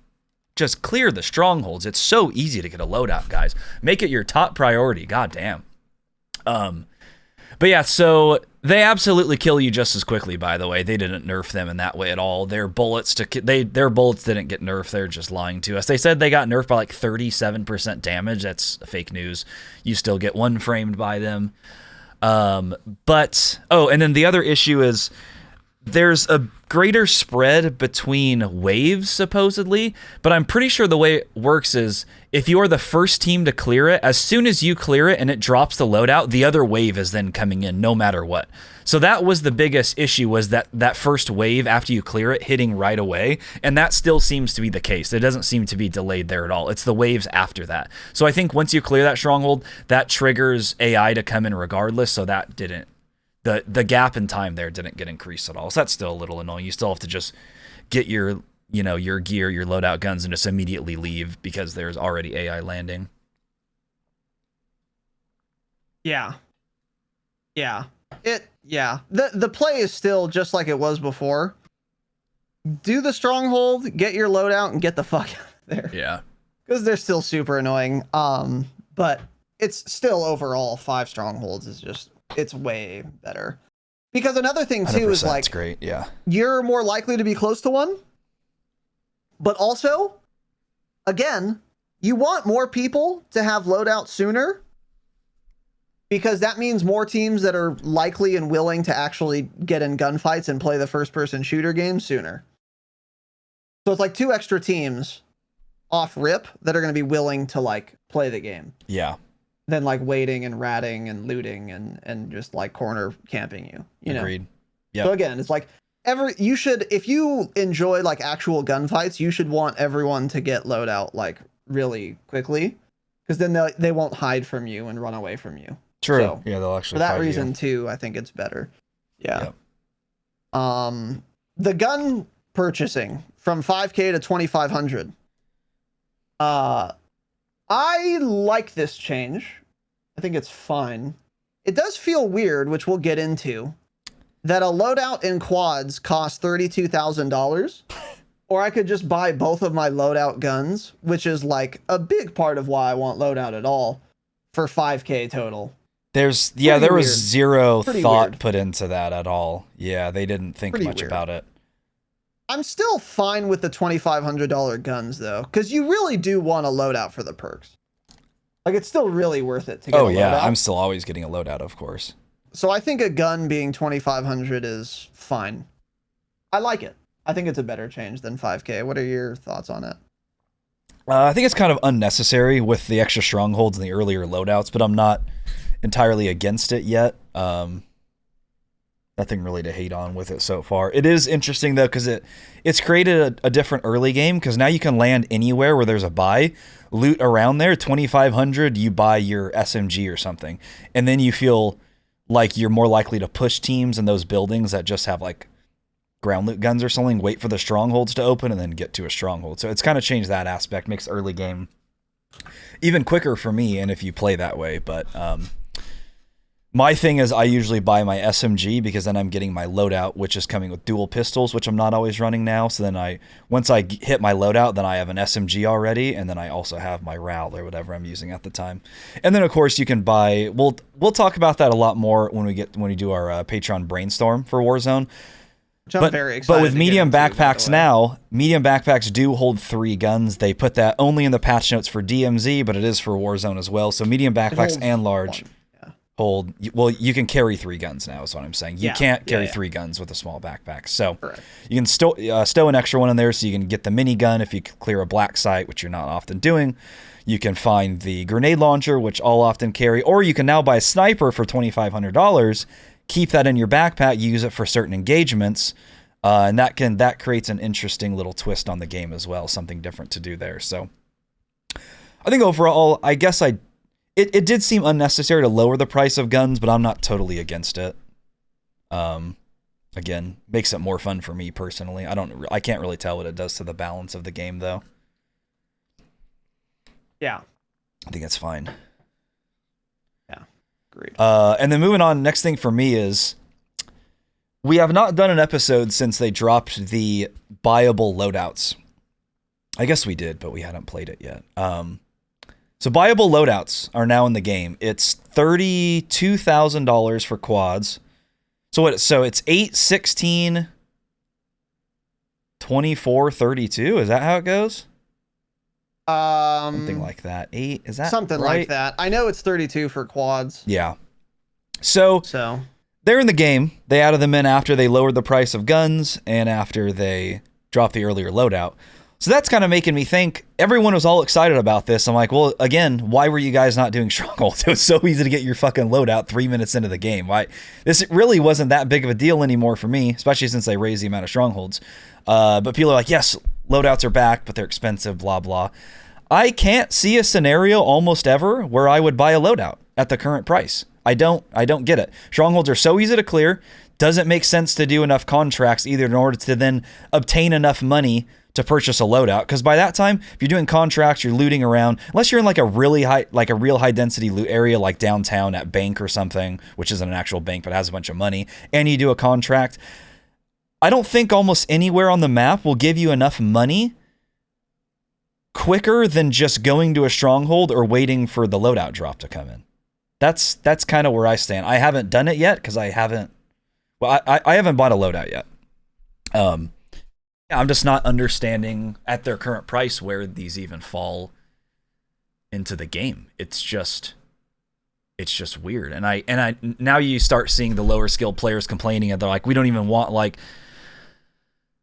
Just clear the strongholds. It's so easy to get a loadout, guys. Make it your top priority. God damn. But yeah, so they absolutely kill you just as quickly, by the way. They didn't nerf them in that way at all. Their bullets their bullets didn't get nerfed. They're just lying to us. They said they got nerfed by like 37% damage. That's fake news. You still get one framed by them. And then the other issue is there's a greater spread between waves, supposedly, but I'm pretty sure the way it works is if you're the first team to clear it, as soon as you clear it and it drops the loadout, the other wave is then coming in no matter what. So that was the biggest issue, was that first wave after you clear it hitting right away, and that still seems to be the case. It doesn't seem to be delayed there at all. It's the waves after that. So I think once you clear that stronghold, that triggers AI to come in regardless, so that didn't. The gap in time there didn't get increased at all. So that's still a little annoying. You still have to just get your gear, your loadout guns, and just immediately leave because there's already AI landing. Yeah. The play is still just like it was before. Do the stronghold, get your loadout, and get the fuck out of there. Yeah. Because they're still super annoying. But it's still overall 5 strongholds is just... It's way better. Because another thing too is like, great, yeah. You're more likely to be close to one. But also, again, you want more people to have loadout sooner. Because that means more teams that are likely and willing to actually get in gunfights and play the first-person shooter game sooner. So it's like 2 extra teams off rip that are going to be willing to like play the game. Yeah. Than like waiting and ratting and looting and just like corner camping you know. Agreed. Yeah. So again, it's like if you enjoy like actual gunfights, you should want everyone to get loadout like really quickly, because then they won't hide from you and run away from you. True. So, yeah, they'll actually. For that reason too, I think it's better. Yeah. Yep. The gun purchasing from 5K to 2,500. I like this change. I think it's fine. It does feel weird, which we'll get into, that a loadout in quads costs $32,000, or I could just buy both of my loadout guns, which is like a big part of why I want loadout at all, for 5K total. There was zero thought put into that at all. Yeah, they didn't think much about it. I'm still fine with the $2,500 guns, though, because you really do want a loadout for the perks. Like, it's still really worth it to get Oh, a yeah. loadout. I'm still always getting a loadout, of course. So I think a gun being 2,500 is fine. I like it. I think it's a better change than 5K. What are your thoughts on it? I think it's kind of unnecessary with the extra strongholds and the earlier loadouts, but I'm not entirely against it yet. Nothing really to hate on with it so far. It is interesting, though, because it's created a different early game, because now you can land anywhere where there's a buy, loot around there, 2,500, you buy your SMG or something, and then you feel like you're more likely to push teams in those buildings that just have, like, ground loot guns or something, wait for the strongholds to open, and then get to a stronghold. So it's kind of changed that aspect, makes early game even quicker for me, and if you play that way, but... my thing is I usually buy my SMG because then I'm getting my loadout, which is coming with dual pistols, which I'm not always running now. So then once I hit my loadout, then I have an SMG already, and then I also have my RAL or whatever I'm using at the time. And then of course you can buy. We'll talk about that a lot more when we do our Patreon brainstorm for Warzone. Which I'm very excited. But with medium backpacks now, medium backpacks do hold 3 guns. They put that only in the patch notes for DMZ, but it is for Warzone as well. So medium backpacks and large. Hold, well, you can carry 3 guns now is what I'm saying. You can't carry 3 guns with a small backpack. So you can stow an extra one in there so you can get the minigun if you clear a black site, which you're not often doing. You can find the grenade launcher, which I'll often carry, or you can now buy a sniper for $2,500, keep that in your backpack, use it for certain engagements, and that creates an interesting little twist on the game as well, something different to do there. So I think overall, I guess It did seem unnecessary to lower the price of guns, but I'm not totally against it. Again, makes it more fun for me personally. I can't really tell what it does to the balance of the game, though. Yeah. I think it's fine. Yeah, agreed. And then moving on, next thing for me is we have not done an episode since they dropped the buyable loadouts. I guess we did, but we hadn't played it yet. So buyable loadouts are now in the game. It's $32,000 for quads. So it's 8, 16, 24, 32. Is that how it goes? Something like that. 8, is that something right? like that? I know it's 32 for quads. Yeah. So they're in the game. They added them in after they lowered the price of guns and after they dropped the earlier loadout. So that's kind of making me think everyone was all excited about this. I'm like, well, again, why were you guys not doing strongholds? It was so easy to get your fucking loadout 3 minutes into the game. This really wasn't that big of a deal anymore for me, especially since they raised the amount of strongholds. But people are like, yes, loadouts are back, but they're expensive, blah, blah. I can't see a scenario almost ever where I would buy a loadout at the current price. I don't get it. Strongholds are so easy to clear. Doesn't make sense to do enough contracts either in order to then obtain enough money to purchase a loadout, because by that time, if you're doing contracts, you're looting around, unless you're in like a real high density loot area like downtown at bank or something, which isn't an actual bank but has a bunch of money, and you do a contract. I don't think almost anywhere on the map will give you enough money quicker than just going to a stronghold or waiting for the loadout drop to come in. That's kind of where I stand. I haven't done it yet because I haven't bought a loadout yet. I'm just not understanding at their current price where these even fall into the game. It's just weird. And I now you start seeing the lower skilled players complaining, and they're like, we don't even want like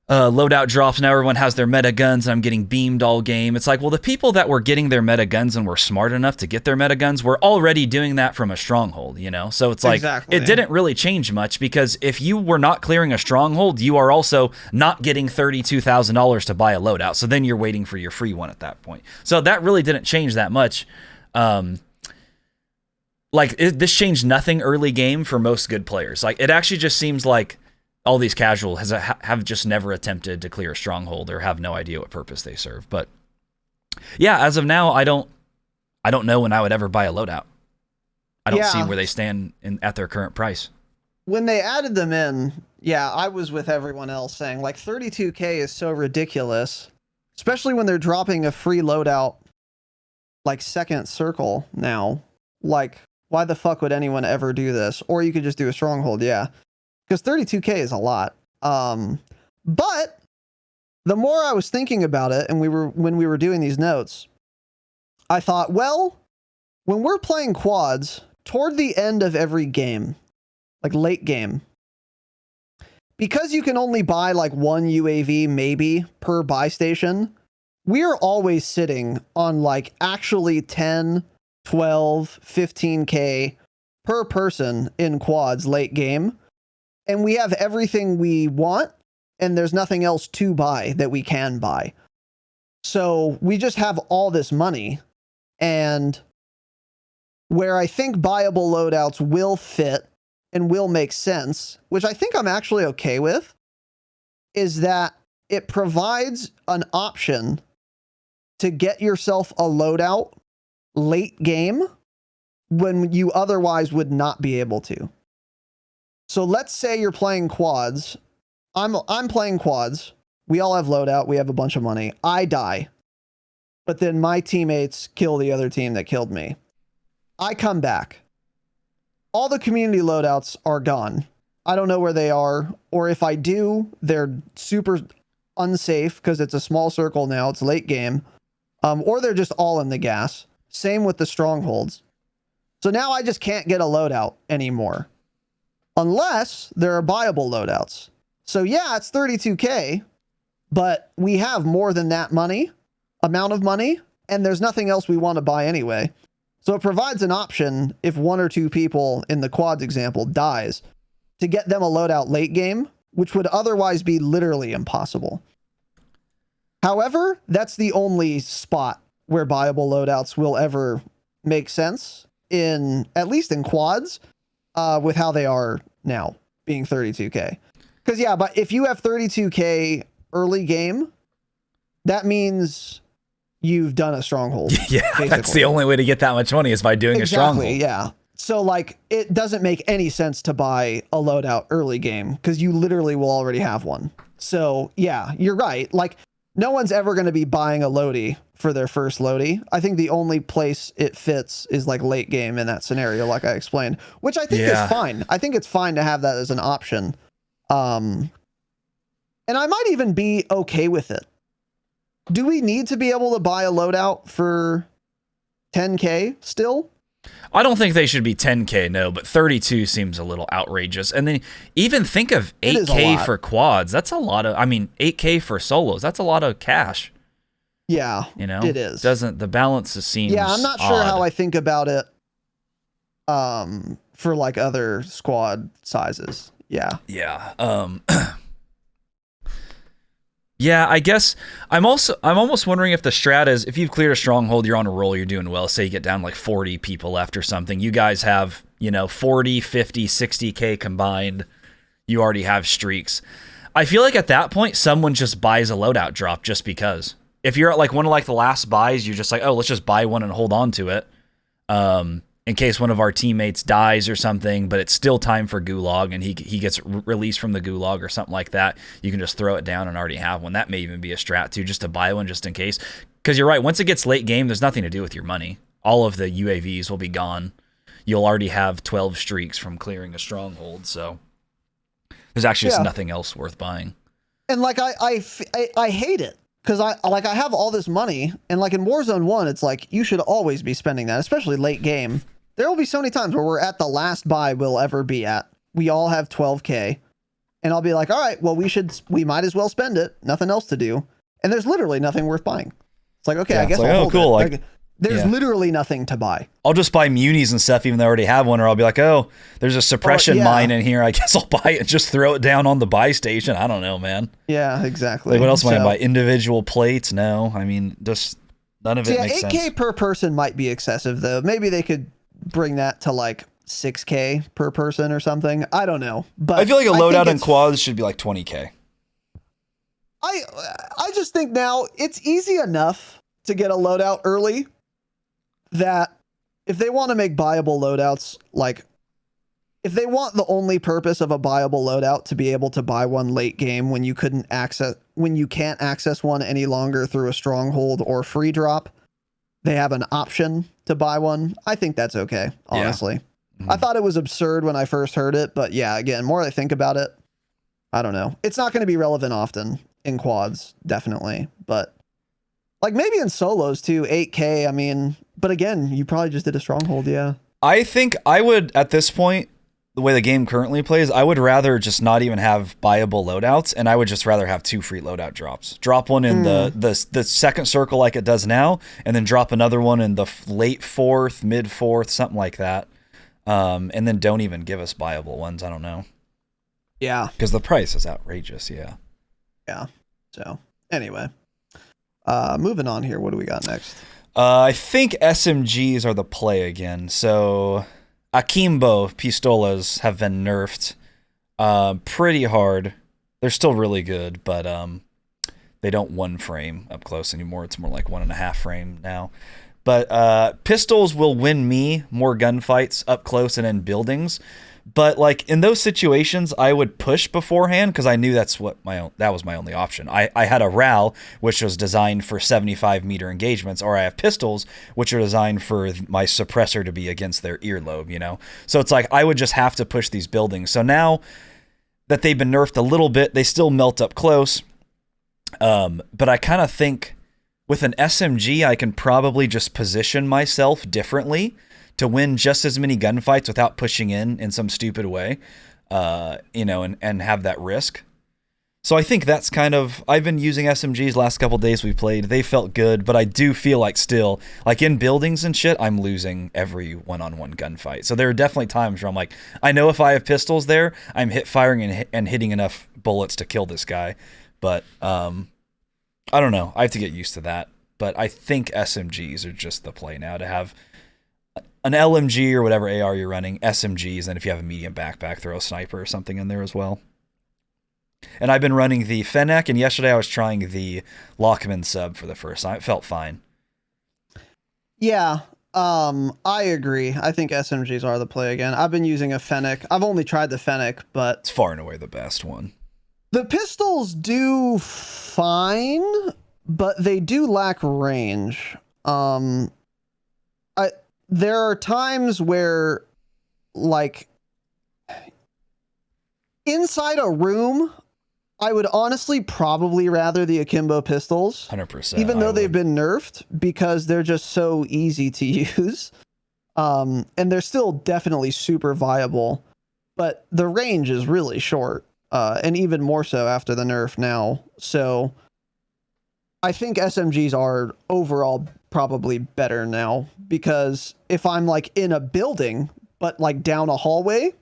loadout drops. Now everyone has their meta guns, and I'm getting beamed all game. It's like, well, the people that were getting their meta guns and were smart enough to get their meta guns were already doing that from a stronghold, you know? So it's like, It didn't really change much, because if you were not clearing a stronghold, you are also not getting $32,000 to buy a loadout. So then you're waiting for your free one at that point. So that really didn't change that much. This changed nothing early game for most good players. Like, it actually just seems like all these casuals have just never attempted to clear a stronghold or have no idea what purpose they serve. But yeah, as of now, I don't know when I would ever buy a loadout. I don't see where they stand at their current price. When they added them in, I was with everyone else saying like $32K is so ridiculous, especially when they're dropping a free loadout like second circle now. Like, why the fuck would anyone ever do this? Or you could just do a stronghold, because 32K is a lot. But the more I was thinking about it, and when we were doing these notes, I thought, well, when we're playing quads, toward the end of every game, like late game, because you can only buy like one UAV maybe per buy station, we're always sitting on like actually 10, 12, 15K per person in quads late game. And we have everything we want, and there's nothing else to buy that we can buy. So we just have all this money, and where I think buyable loadouts will fit and will make sense, which I think I'm actually okay with, is that it provides an option to get yourself a loadout late game when you otherwise would not be able to. So let's say you're playing quads. I'm playing quads. We all have loadout. We have a bunch of money. I die. But then my teammates kill the other team that killed me. I come back. All the community loadouts are gone. I don't know where they are. Or if I do, they're super unsafe because it's a small circle now. It's late game. Or they're just all in the gas. Same with the strongholds. So now I just can't get a loadout anymore. Unless there are buyable loadouts. So yeah, it's 32K, but we have more than that amount of money, and there's nothing else we want to buy anyway. So it provides an option if one or two people in the quads example dies to get them a loadout late game, which would otherwise be literally impossible. However, that's the only spot where buyable loadouts will ever make sense at least in quads. With how they are now, being 32K. Because, yeah, but if you have 32K early game, that means you've done a stronghold. Yeah, basically. That's the only way to get that much money is by doing a stronghold. Yeah. So, like, it doesn't make any sense to buy a loadout early game because you literally will already have one. So, yeah, you're right. Like, no one's ever going to be buying a loadie for their first loadie. I think the only place it fits is like late game in that scenario, like I explained, which I think is fine. I think it's fine to have that as an option. And I might even be okay with it. Do we need to be able to buy a loadout for 10K still? I don't think they should be 10K, no, but 32 seems a little outrageous. And then even think of 8K for quads. That's a lot of, 8K for solos. That's a lot of cash. Yeah, it is. The balance seems Yeah, I'm not sure how I think about it for like other squad sizes. Yeah. Yeah. Yeah, I guess I'm almost wondering if the strat is if you've cleared a stronghold, you're on a roll, you're doing well. Say you get down like 40 people left or something. You guys have, 40, 50, 60K combined. You already have streaks. I feel like at that point, someone just buys a loadout drop just because. If you're at like one of like the last buys, you're just like, oh, let's just buy one and hold on to it. In case one of our teammates dies or something, but it's still time for gulag and he gets released from the gulag or something like that, you can just throw it down and already have one. That may even be a strat too, just to buy one just in case. Because you're right, once it gets late game, there's nothing to do with your money. All of the UAVs will be gone. You'll already have 12 streaks from clearing a stronghold, so there's actually just nothing else worth buying. And like I hate it. Because I have all this money, and like in Warzone 1, it's like you should always be spending that, especially late game. There will be so many times where we're at the last buy we'll ever be at. We all have 12K, and I'll be like, all right, well, we might as well spend it. Nothing else to do. And there's literally nothing worth buying. It's like, okay, I guess I'll hold cool. it. There's literally nothing to buy. I'll just buy munis and stuff even though I already have one, or I'll be like, oh, there's a suppression mine in here. I guess I'll buy it and just throw it down on the buy station. I don't know, man. Yeah, exactly. Like, what else am I going to buy? Individual plates? No. Just none of it makes sense. 8K per person might be excessive, though. Maybe they could bring that to like 6K per person or something. I don't know. But I feel like a loadout in quads should be like 20K. I just think now it's easy enough to get a loadout early that if they want to make buyable loadouts, like if they want the only purpose of a buyable loadout to be able to buy one late game when you can't access one any longer through a stronghold or free drop, they have an option to buy one. I think that's okay, honestly. Yeah. Mm-hmm. I thought it was absurd when I first heard it, but yeah, again, more I think about it, I don't know. It's not going to be relevant often in quads, definitely, but like maybe in solos too, 8K, But again, you probably just did a stronghold, yeah. I think I would, at this point, the way the game currently plays, I would rather just not even have buyable loadouts, and I would just rather have 2 free loadout drops. Drop one in the second circle like it does now, and then drop another one in the late 4th, mid 4th, something like that. And then don't even give us buyable ones. I don't know. Yeah. Because the price is outrageous, yeah. Yeah. So, anyway. Moving on here. What do we got next? I think SMGs are the play again. So, Akimbo pistolas have been nerfed pretty hard. They're still really good, but they don't 1 frame up close anymore. It's more like 1.5 frame now. But pistols will win me more gunfights up close and in buildings. But like in those situations, I would push beforehand because I knew that was my only option. I had a RAL, which was designed for 75-meter engagements, or I have pistols, which are designed for my suppressor to be against their earlobe, you know? So it's like I would just have to push these buildings. So now that they've been nerfed a little bit, they still melt up close. But I kind of think with an SMG, I can probably just position myself differently to win just as many gunfights without pushing in some stupid way, you know, and have that risk. So I think that's kind of, I've been using SMGs last couple days we played. They felt good, but I do feel like still, like in buildings and shit, I'm losing every one-on-one gunfight. So there are definitely times where I'm like, I know if I have pistols there, I'm hit firing and hitting enough bullets to kill this guy. But I don't know. I have to get used to that. But I think SMGs are just the play now, to have an LMG or whatever AR you're running, SMGs, and if you have a medium backpack, throw a sniper or something in there as well. And I've been running the Fennec, and yesterday I was trying the Lockman sub for the first time. It felt fine. Yeah, I agree. I think SMGs are the play again. I've been using a Fennec. I've only tried the Fennec, but it's far and away the best one. The pistols do fine, but they do lack range. There are times where, like, inside a room, I would honestly probably rather the Akimbo pistols. 100%. Even though they've been nerfed, because they're just so easy to use. And they're still definitely super viable. But the range is really short. And even more so after the nerf now. So I think SMGs are overall probably better now, because if I'm like in a building but like down a hallway,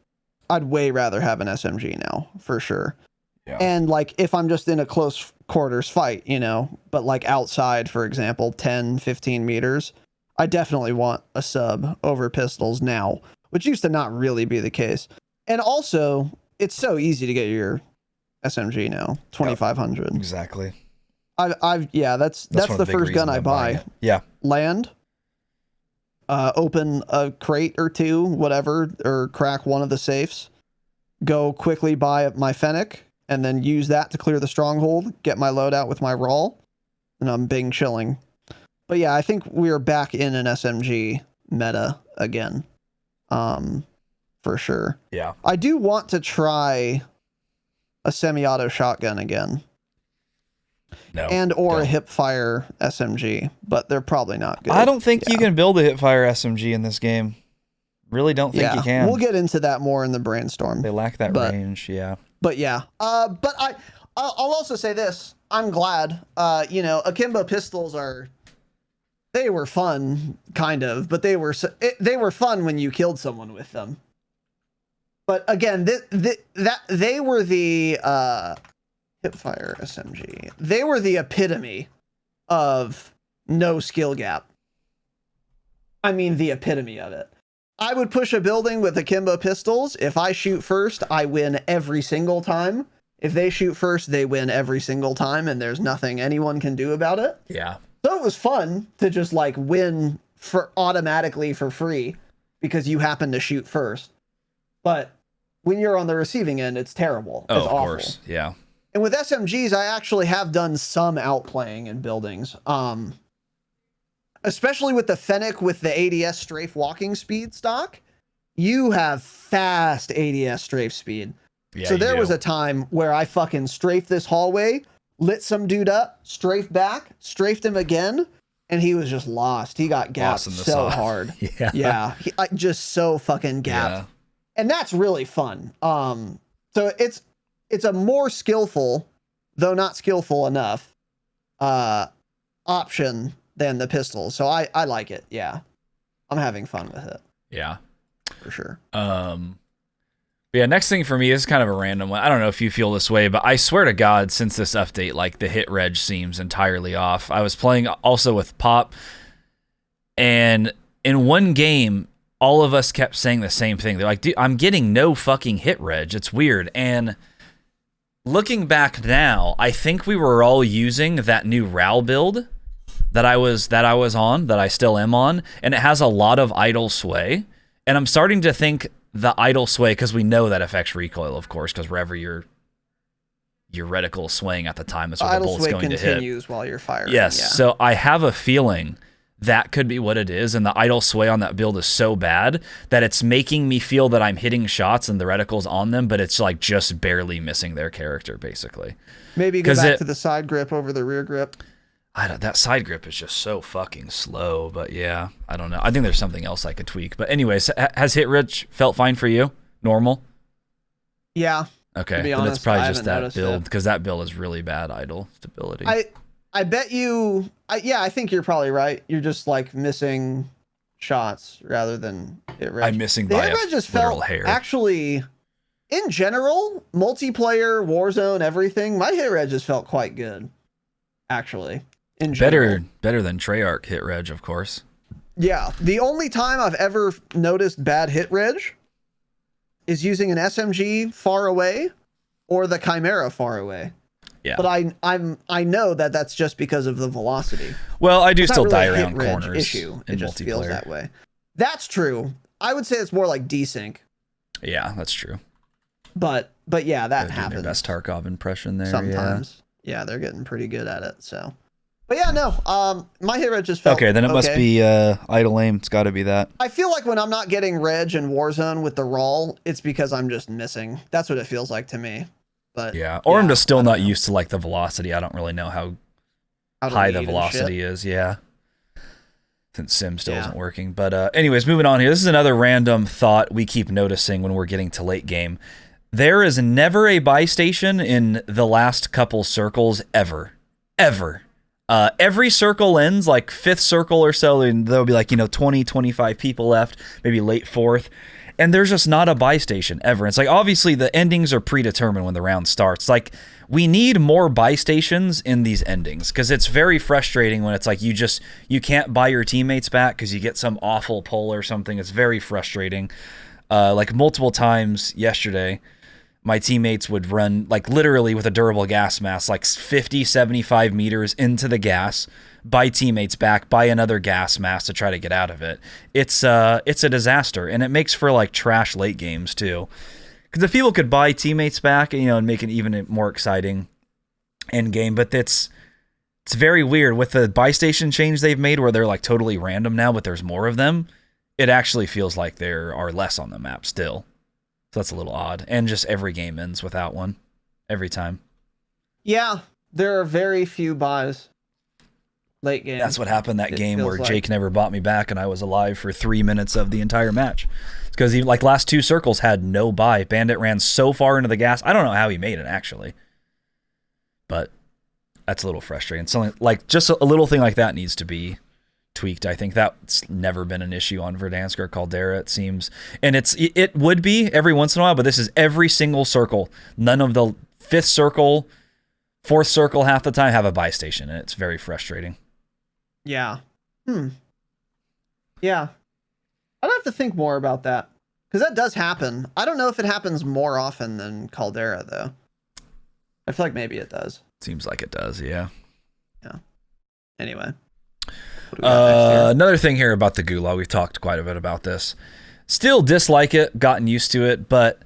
I'd way rather have an SMG now for sure. Yeah. And like if I'm just in a close quarters fight, you know, but like outside, for example, 10, 15 meters, I definitely want a sub over pistols now, which used to not really be the case. And also, it's so easy to get your SMG now, 2,500. Exactly. Yeah, that's the first gun I buy. Yeah. Land, open a crate or two, whatever, or crack one of the safes, go quickly buy my Fennec, and then use that to clear the stronghold, get my loadout with my Rawl, and I'm bing chilling. But yeah, I think we're back in an SMG meta again. For sure. Yeah. I do want to try a semi-auto shotgun again. No. And or a hipfire SMG, but they're probably not good. I don't think you can build a hipfire SMG in this game. Really don't think you can. We'll get into that more in the brainstorm. They lack that range, yeah. But yeah. But I'll also say this. I'm glad. You know, Akimbo pistols they were fun, kind of, but they were fun when you killed someone with them. But again, they were the hipfire SMG. They were the epitome of no skill gap. I mean, the epitome of it. I would push a building with Akimbo pistols. If I shoot first, I win every single time. If they shoot first, they win every single time, and there's nothing anyone can do about it. Yeah. So it was fun to just like win automatically for free because you happen to shoot first. But when you're on the receiving end, it's terrible. Oh, it's of awful. Course. Yeah. And with SMGs, I actually have done some outplaying in buildings. Especially with the Fennec with the ADS strafe walking speed stock, you have fast ADS strafe speed. Yeah, so there was a time where I fucking strafed this hallway, lit some dude up, strafed back, strafed him again, and he was just lost. He got gapped so hard. Yeah. He, like, just so fucking gapped. Yeah. And that's really fun. So it's a more skillful, though not skillful enough, option than the pistol. So I like it. Yeah. I'm having fun with it. Yeah. For sure. Yeah, next thing for me is kind of a random one. I don't know if you feel this way, but I swear to God, since this update, like the hit reg seems entirely off. I was playing also with Pop, and in one game, all of us kept saying the same thing. They're like, dude, I'm getting no fucking hit reg. It's weird. And looking back now, I think we were all using that new RAL build that I still am on, and it has a lot of idle sway. And I'm starting to think the idle sway, because we know that affects recoil, of course, because wherever your reticle is swaying at the time is where the bullet's going to hit. Idle sway continues while you're firing. Yes, yeah. So I have a feeling that could be what it is, and the idle sway on that build is so bad that it's making me feel that I'm hitting shots and the reticle's on them, but it's like just barely missing their character, basically. Maybe go back to the side grip over the rear grip. That side grip is just so fucking slow, but yeah, I don't know. I think there's something else I could tweak. But anyways, has hit reg felt fine for you? Normal? Yeah. Okay, then it's probably just that build, because that build is really bad idle stability. I bet you, I think you're probably right. You're just like missing shots rather than hit reg. I'm missing by a literal hair. Actually, in general, multiplayer, Warzone, everything, my hit reg just felt quite good, actually. Better than Treyarch hit reg, of course. Yeah, the only time I've ever noticed bad hit reg is using an SMG far away or the Chimera far away. Yeah, but I know that that's just because of the velocity. Well, I do still die around corners. It just feels that way. That's true. I would say it's more like desync. Yeah, that's true. But yeah, that happens. Their best Tarkov impression there. Sometimes. Yeah, they're getting pretty good at it. So. But yeah, no, my hit reg just felt okay. Then it must be idle aim. It's got to be that. I feel like when I'm not getting reg in Warzone with the raw, it's because I'm just missing. That's what it feels like to me. But yeah, or I'm just still not used to like the velocity. I don't really know how high the velocity is. Yeah, since Sim still isn't working. But anyways, moving on here. This is another random thought we keep noticing when we're getting to late game. There is never a buy station in the last couple circles ever. Every circle ends, like 5th circle or so, and there'll be like, 20, 25 people left, maybe late 4th, and there's just not a buy station ever. It's like, obviously, the endings are predetermined when the round starts. Like, we need more buy stations in these endings, because it's very frustrating when it's like you can't buy your teammates back because you get some awful pull or something. It's very frustrating. Like, multiple times yesterday, my teammates would run, like, literally with a durable gas mask, like 50, 75 meters into the gas, buy teammates back, buy another gas mask to try to get out of it. It's a disaster, and it makes for, like, trash late games, too. Because if people could buy teammates back, and make it even more exciting end game, but it's very weird. With the buy station change they've made where they're, like, totally random now, but there's more of them, it actually feels like there are less on the map still. So that's a little odd. And just every game ends without one. Every time. Yeah, there are very few buys late game. That's what happened that game where Jake never bought me back and I was alive for 3 minutes of the entire match. It's because he, like, last 2 circles had no buy. Bandit ran so far into the gas. I don't know how he made it, actually. But that's a little frustrating. Something like just a little thing like that needs to be tweaked. I think that's never been an issue on Verdansk or Caldera, it seems. And it would be every once in a while, but this is every single circle. None of the 5th circle, 4th circle half the time have a buy station, and it's very frustrating. Yeah. Yeah. I'd have to think more about that, because that does happen. I don't know if it happens more often than Caldera, though. I feel like maybe it does. Seems like it does, yeah. Yeah. Anyway. Another thing here about the Gulag, we've talked quite a bit about this. Still dislike it, gotten used to it, but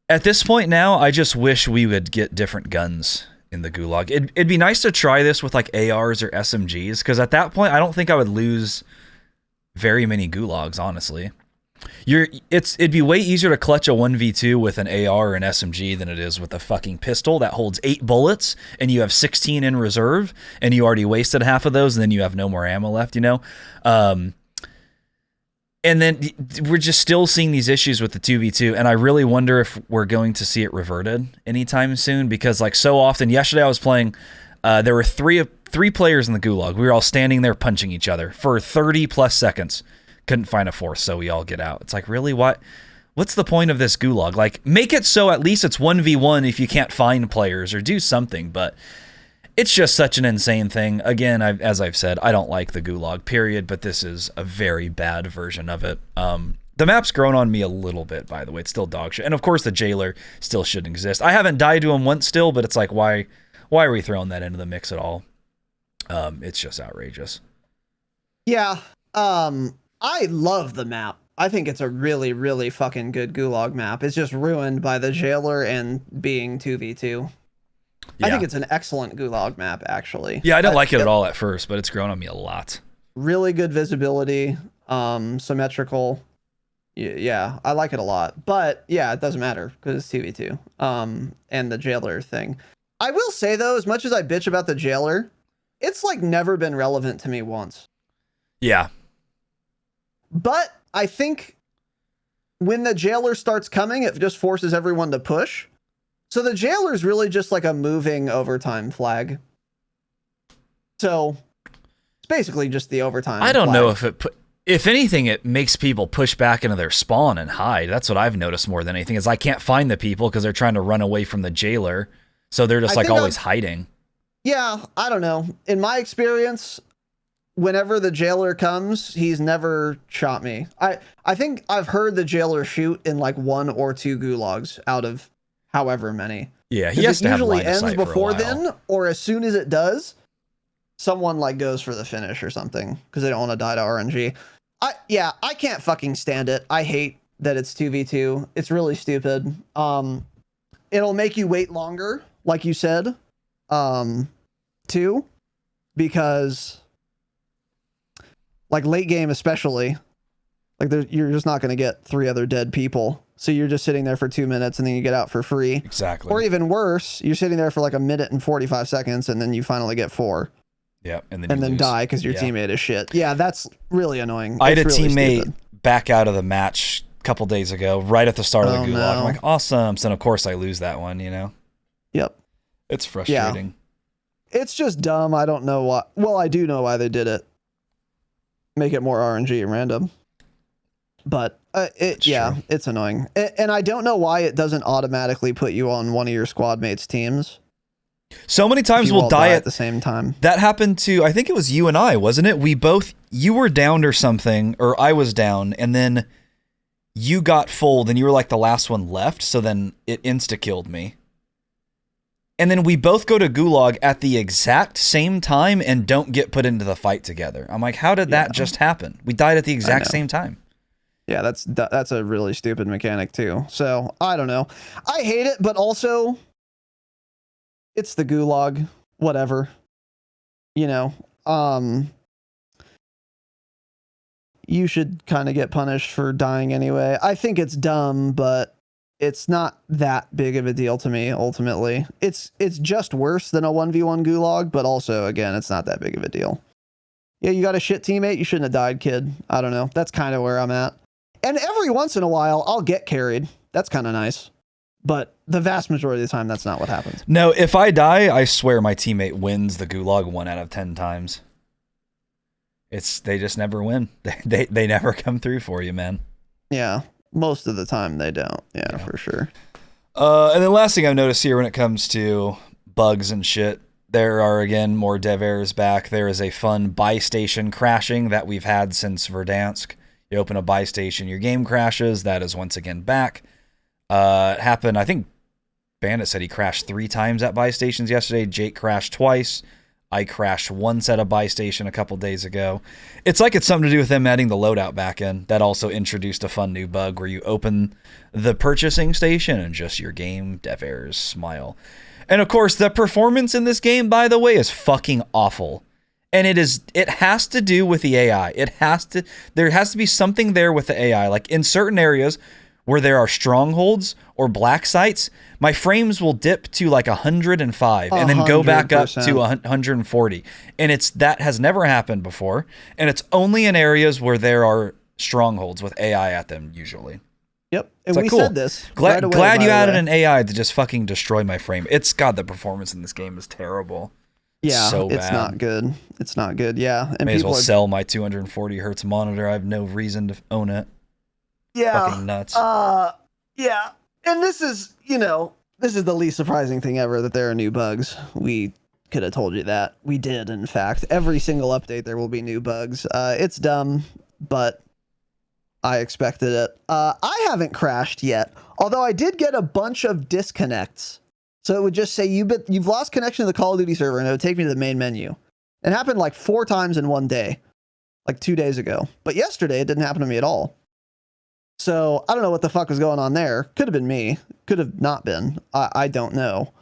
at this point now, I just wish we would get different guns in the Gulag. It'd be nice to try this with like ARs or SMGs, because at that point, I don't think I would lose very many Gulags, honestly. It'd be way easier to clutch a 1v2 with an AR or an SMG than it is with a fucking pistol that holds 8 bullets and you have 16 in reserve and you already wasted half of those and then you have no more ammo left, you know? And then we're just still seeing these issues with the 2v2, and I really wonder if we're going to see it reverted anytime soon, because like so often, yesterday I was playing, there were three players in the gulag. We were all standing there punching each other for 30 plus seconds. Couldn't find a fourth, so we all get out. It's like, really, what's the point of this gulag? Like, make it so at least it's 1v1 if you can't find players, or do something, but it's just such an insane thing. Again, as I've said, I don't like the gulag, period, but this is a very bad version of it. The map's grown on me a little bit, by the way. It's still dog shit. And of course, the jailer still shouldn't exist. I haven't died to him once still, but it's like, why are we throwing that into the mix at all? It's just outrageous. Yeah. I love the map. I think it's a really, really fucking good gulag map. It's just ruined by the jailer and being 2v2. Yeah. I think it's an excellent gulag map, actually. Yeah, I didn't like it at all at first, but it's grown on me a lot. Really good visibility, symmetrical. Yeah, I like it a lot. But yeah, it doesn't matter because it's 2v2. And the jailer thing. I will say though, as much as I bitch about the jailer, it's like never been relevant to me once. Yeah. But I think when the jailer starts coming, it just forces everyone to push. So the jailer is really just like a moving overtime flag. So it's basically just the overtime I don't flag. know if anything, it makes people push back into their spawn and hide. That's what I've noticed more than anything, is I can't find the people because they're trying to run away from the jailer. So they're just like always hiding. Yeah, I don't know. In my experience, whenever the jailer comes, he's never shot me. I think I've heard the jailer shoot in like 1 or 2 gulags out of however many. Yeah, he has to have line of sight for a while. Usually ends before then, or as soon as it does, someone like goes for the finish or something because they don't want to die to RNG. I can't fucking stand it. I hate that it's 2v2. It's really stupid. It'll make you wait longer, like you said, too, because like late game especially, like you're just not going to get 3 other dead people. So you're just sitting there for 2 minutes and then you get out for free. Exactly. Or even worse, you're sitting there for like 1 minute and 45 seconds and then you finally get 4. Yeah, and then die because your teammate is shit. Yeah, that's really annoying. I had a teammate back out of the match a couple days ago, right at the start of the gulag. No. I'm like, awesome. So, of course, I lose that one, you know? Yep. It's frustrating. Yeah. It's just dumb. I don't know why. Well, I do know why they did it. Make it more RNG and random. But, it's annoying. And I don't know why it doesn't automatically put you on one of your squad mates' teams. So many times we'll die at the same time. That happened to, I think it was you and I, wasn't it? You were downed or something, or I was down, and then you got full, and you were like the last one left, so then it insta-killed me. And then we both go to gulag at the exact same time and don't get put into the fight together. I'm like, how did that just happen? We died at the exact same time. Yeah, that's a really stupid mechanic too. So, I don't know. I hate it, but also it's the gulag, whatever, you know. You should kind of get punished for dying anyway. I think it's dumb, but it's not that big of a deal to me, ultimately. It's just worse than a 1v1 gulag, but also, again, it's not that big of a deal. Yeah, you got a shit teammate, you shouldn't have died, kid. I don't know. That's kind of where I'm at. And every once in a while, I'll get carried. That's kind of nice. But the vast majority of the time, that's not what happens. No, if I die, I swear my teammate wins the gulag 1 out of 10 times. They just never win. They never come through for you, man. Yeah, most of the time they don't. Yeah, for sure. And then last thing I've noticed here when it comes to bugs and shit, there are again more dev errors back. There is a fun buy station crashing that we've had since Verdansk. You open a buy station, your game crashes. That is once again back. It happened, I think Bandit said he crashed 3 times at buy stations yesterday. Jake crashed twice. I crashed once at a buy station a couple days ago. It's like it's something to do with them adding the loadout back in. That also introduced a fun new bug where you open the purchasing station and just your game dev errors smile. And of course, the performance in this game, by the way, is fucking awful. And it has to do with the AI. There has to be something there with the AI. Like in certain areas where there are strongholds or black sites, my frames will dip to like 105 and then go back up to 140. And that has never happened before. And it's only in areas where there are strongholds with AI at them usually. Yep. And we said this. Glad you added an AI to just fucking destroy my frame. The performance in this game is terrible. Yeah, so it's not good. It's not good. Yeah, and may as well sell my 240 hertz monitor. I have no reason to own it. Yeah, fucking nuts. Yeah, and this is the least surprising thing ever that there are new bugs. We could have told you that. We did, in fact. Every single update there will be new bugs. It's dumb, but I expected it. I haven't crashed yet, although I did get a bunch of disconnects. So it would just say you've lost connection to the Call of Duty server, and it would take me to the main menu. It happened like 4 times in one day, like 2 days ago. But yesterday, it didn't happen to me at all. So I don't know what the fuck was going on there. Could have been me. Could have not been. I don't know.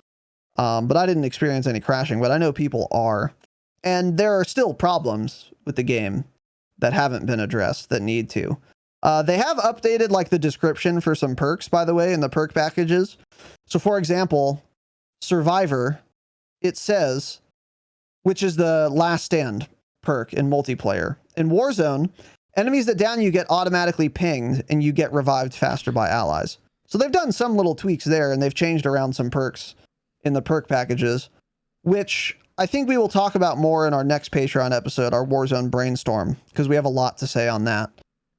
But I didn't experience any crashing, but I know people are. And there are still problems with the game that haven't been addressed that need to. They have updated like the description for some perks, by the way, in the perk packages. So for example, Survivor, it says, which is the last stand perk in multiplayer. In Warzone, enemies that down you get automatically pinged and you get revived faster by allies. So they've done some little tweaks there, and they've changed around some perks in the perk packages, which I think we will talk about more in our next Patreon episode, our Warzone Brainstorm, because we have a lot to say on that.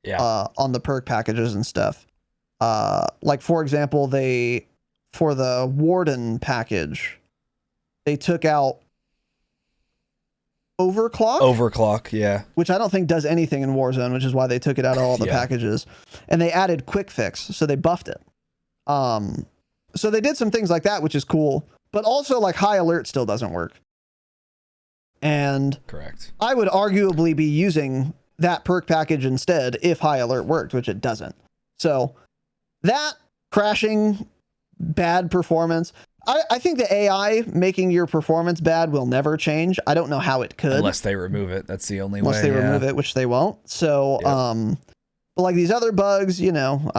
Yeah. On the perk packages and stuff. Like for example, for the Warden package, they took out Overclock. Overclock, yeah. Which I don't think does anything in Warzone, which is why they took it out of all the packages. And they added Quick Fix, so they buffed it. So they did some things like that, which is cool. But also, like, High Alert still doesn't work. And correct. I would arguably be using that perk package instead if High Alert worked, which it doesn't. So that crashing, bad performance. I think the AI making your performance bad will never change. I don't know how it could. Unless they remove it. That's the only way. Unless they remove it, which they won't. So, but like these other bugs, I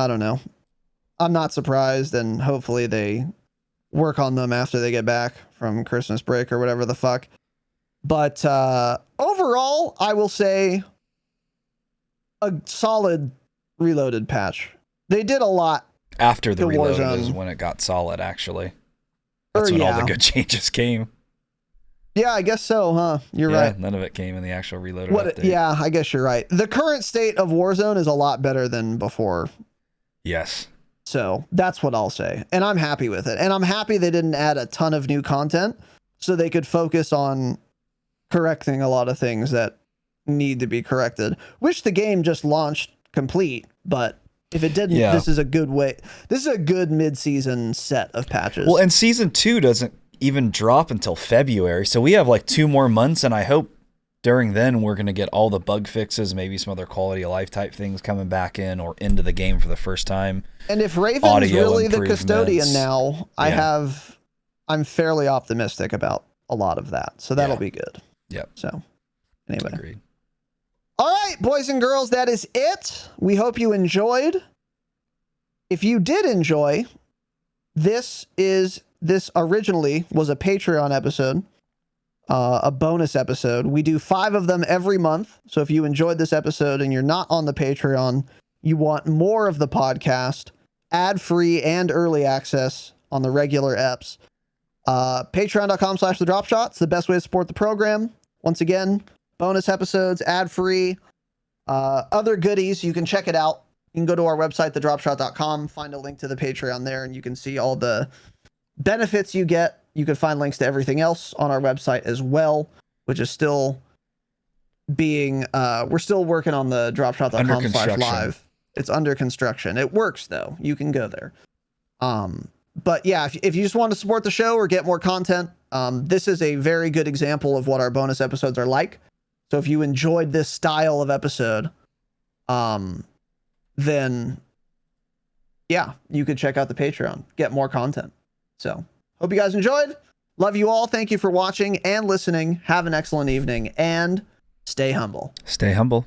don't know. I'm not surprised, and hopefully they work on them after they get back from Christmas break or whatever the fuck. But overall, I will say a solid Reloaded patch. They did a lot. After the Reloaded is when it got solid, actually. That's when all the good changes came. Yeah, I guess so, huh? You're right. None of it came in the actual Reloaded update. Yeah, I guess you're right. The current state of Warzone is a lot better than before. Yes. So that's what I'll say. And I'm happy with it. And I'm happy they didn't add a ton of new content so they could focus on correcting a lot of things that need to be corrected. Wish the game just launched complete, but if it didn't, this is a good way. This is a good mid-season set of patches. Well, and season 2 doesn't even drop until February, so we have like 2 more months, and I hope during then we're going to get all the bug fixes, maybe some other quality of life type things coming back in or into the game for the first time. And if Raven's really the custodian now, I'm fairly optimistic about a lot of that. So that'll be good. Yep. So anyway. Agreed. All right, boys and girls, that is it. We hope you enjoyed. If you did enjoy, this originally was a Patreon episode, a bonus episode. We do 5 of them every month. So if you enjoyed this episode and you're not on the Patreon, you want more of the podcast, ad-free and early access on the regular eps. Patreon.com/thedropshot. It's the best way to support the program. Once again, bonus episodes, ad-free, other goodies. You can check it out. You can go to our website, thedropshot.com, find a link to the Patreon there, and you can see all the benefits you get. You can find links to everything else on our website as well, which is still being, we're still working on the dropshot.com/live. It's under construction. It works though. You can go there. But yeah, if you just want to support the show or get more content, this is a very good example of what our bonus episodes are like. So if you enjoyed this style of episode, then yeah, you could check out the Patreon, get more content. So hope you guys enjoyed. Love you all. Thank you for watching and listening. Have an excellent evening and stay humble. Stay humble.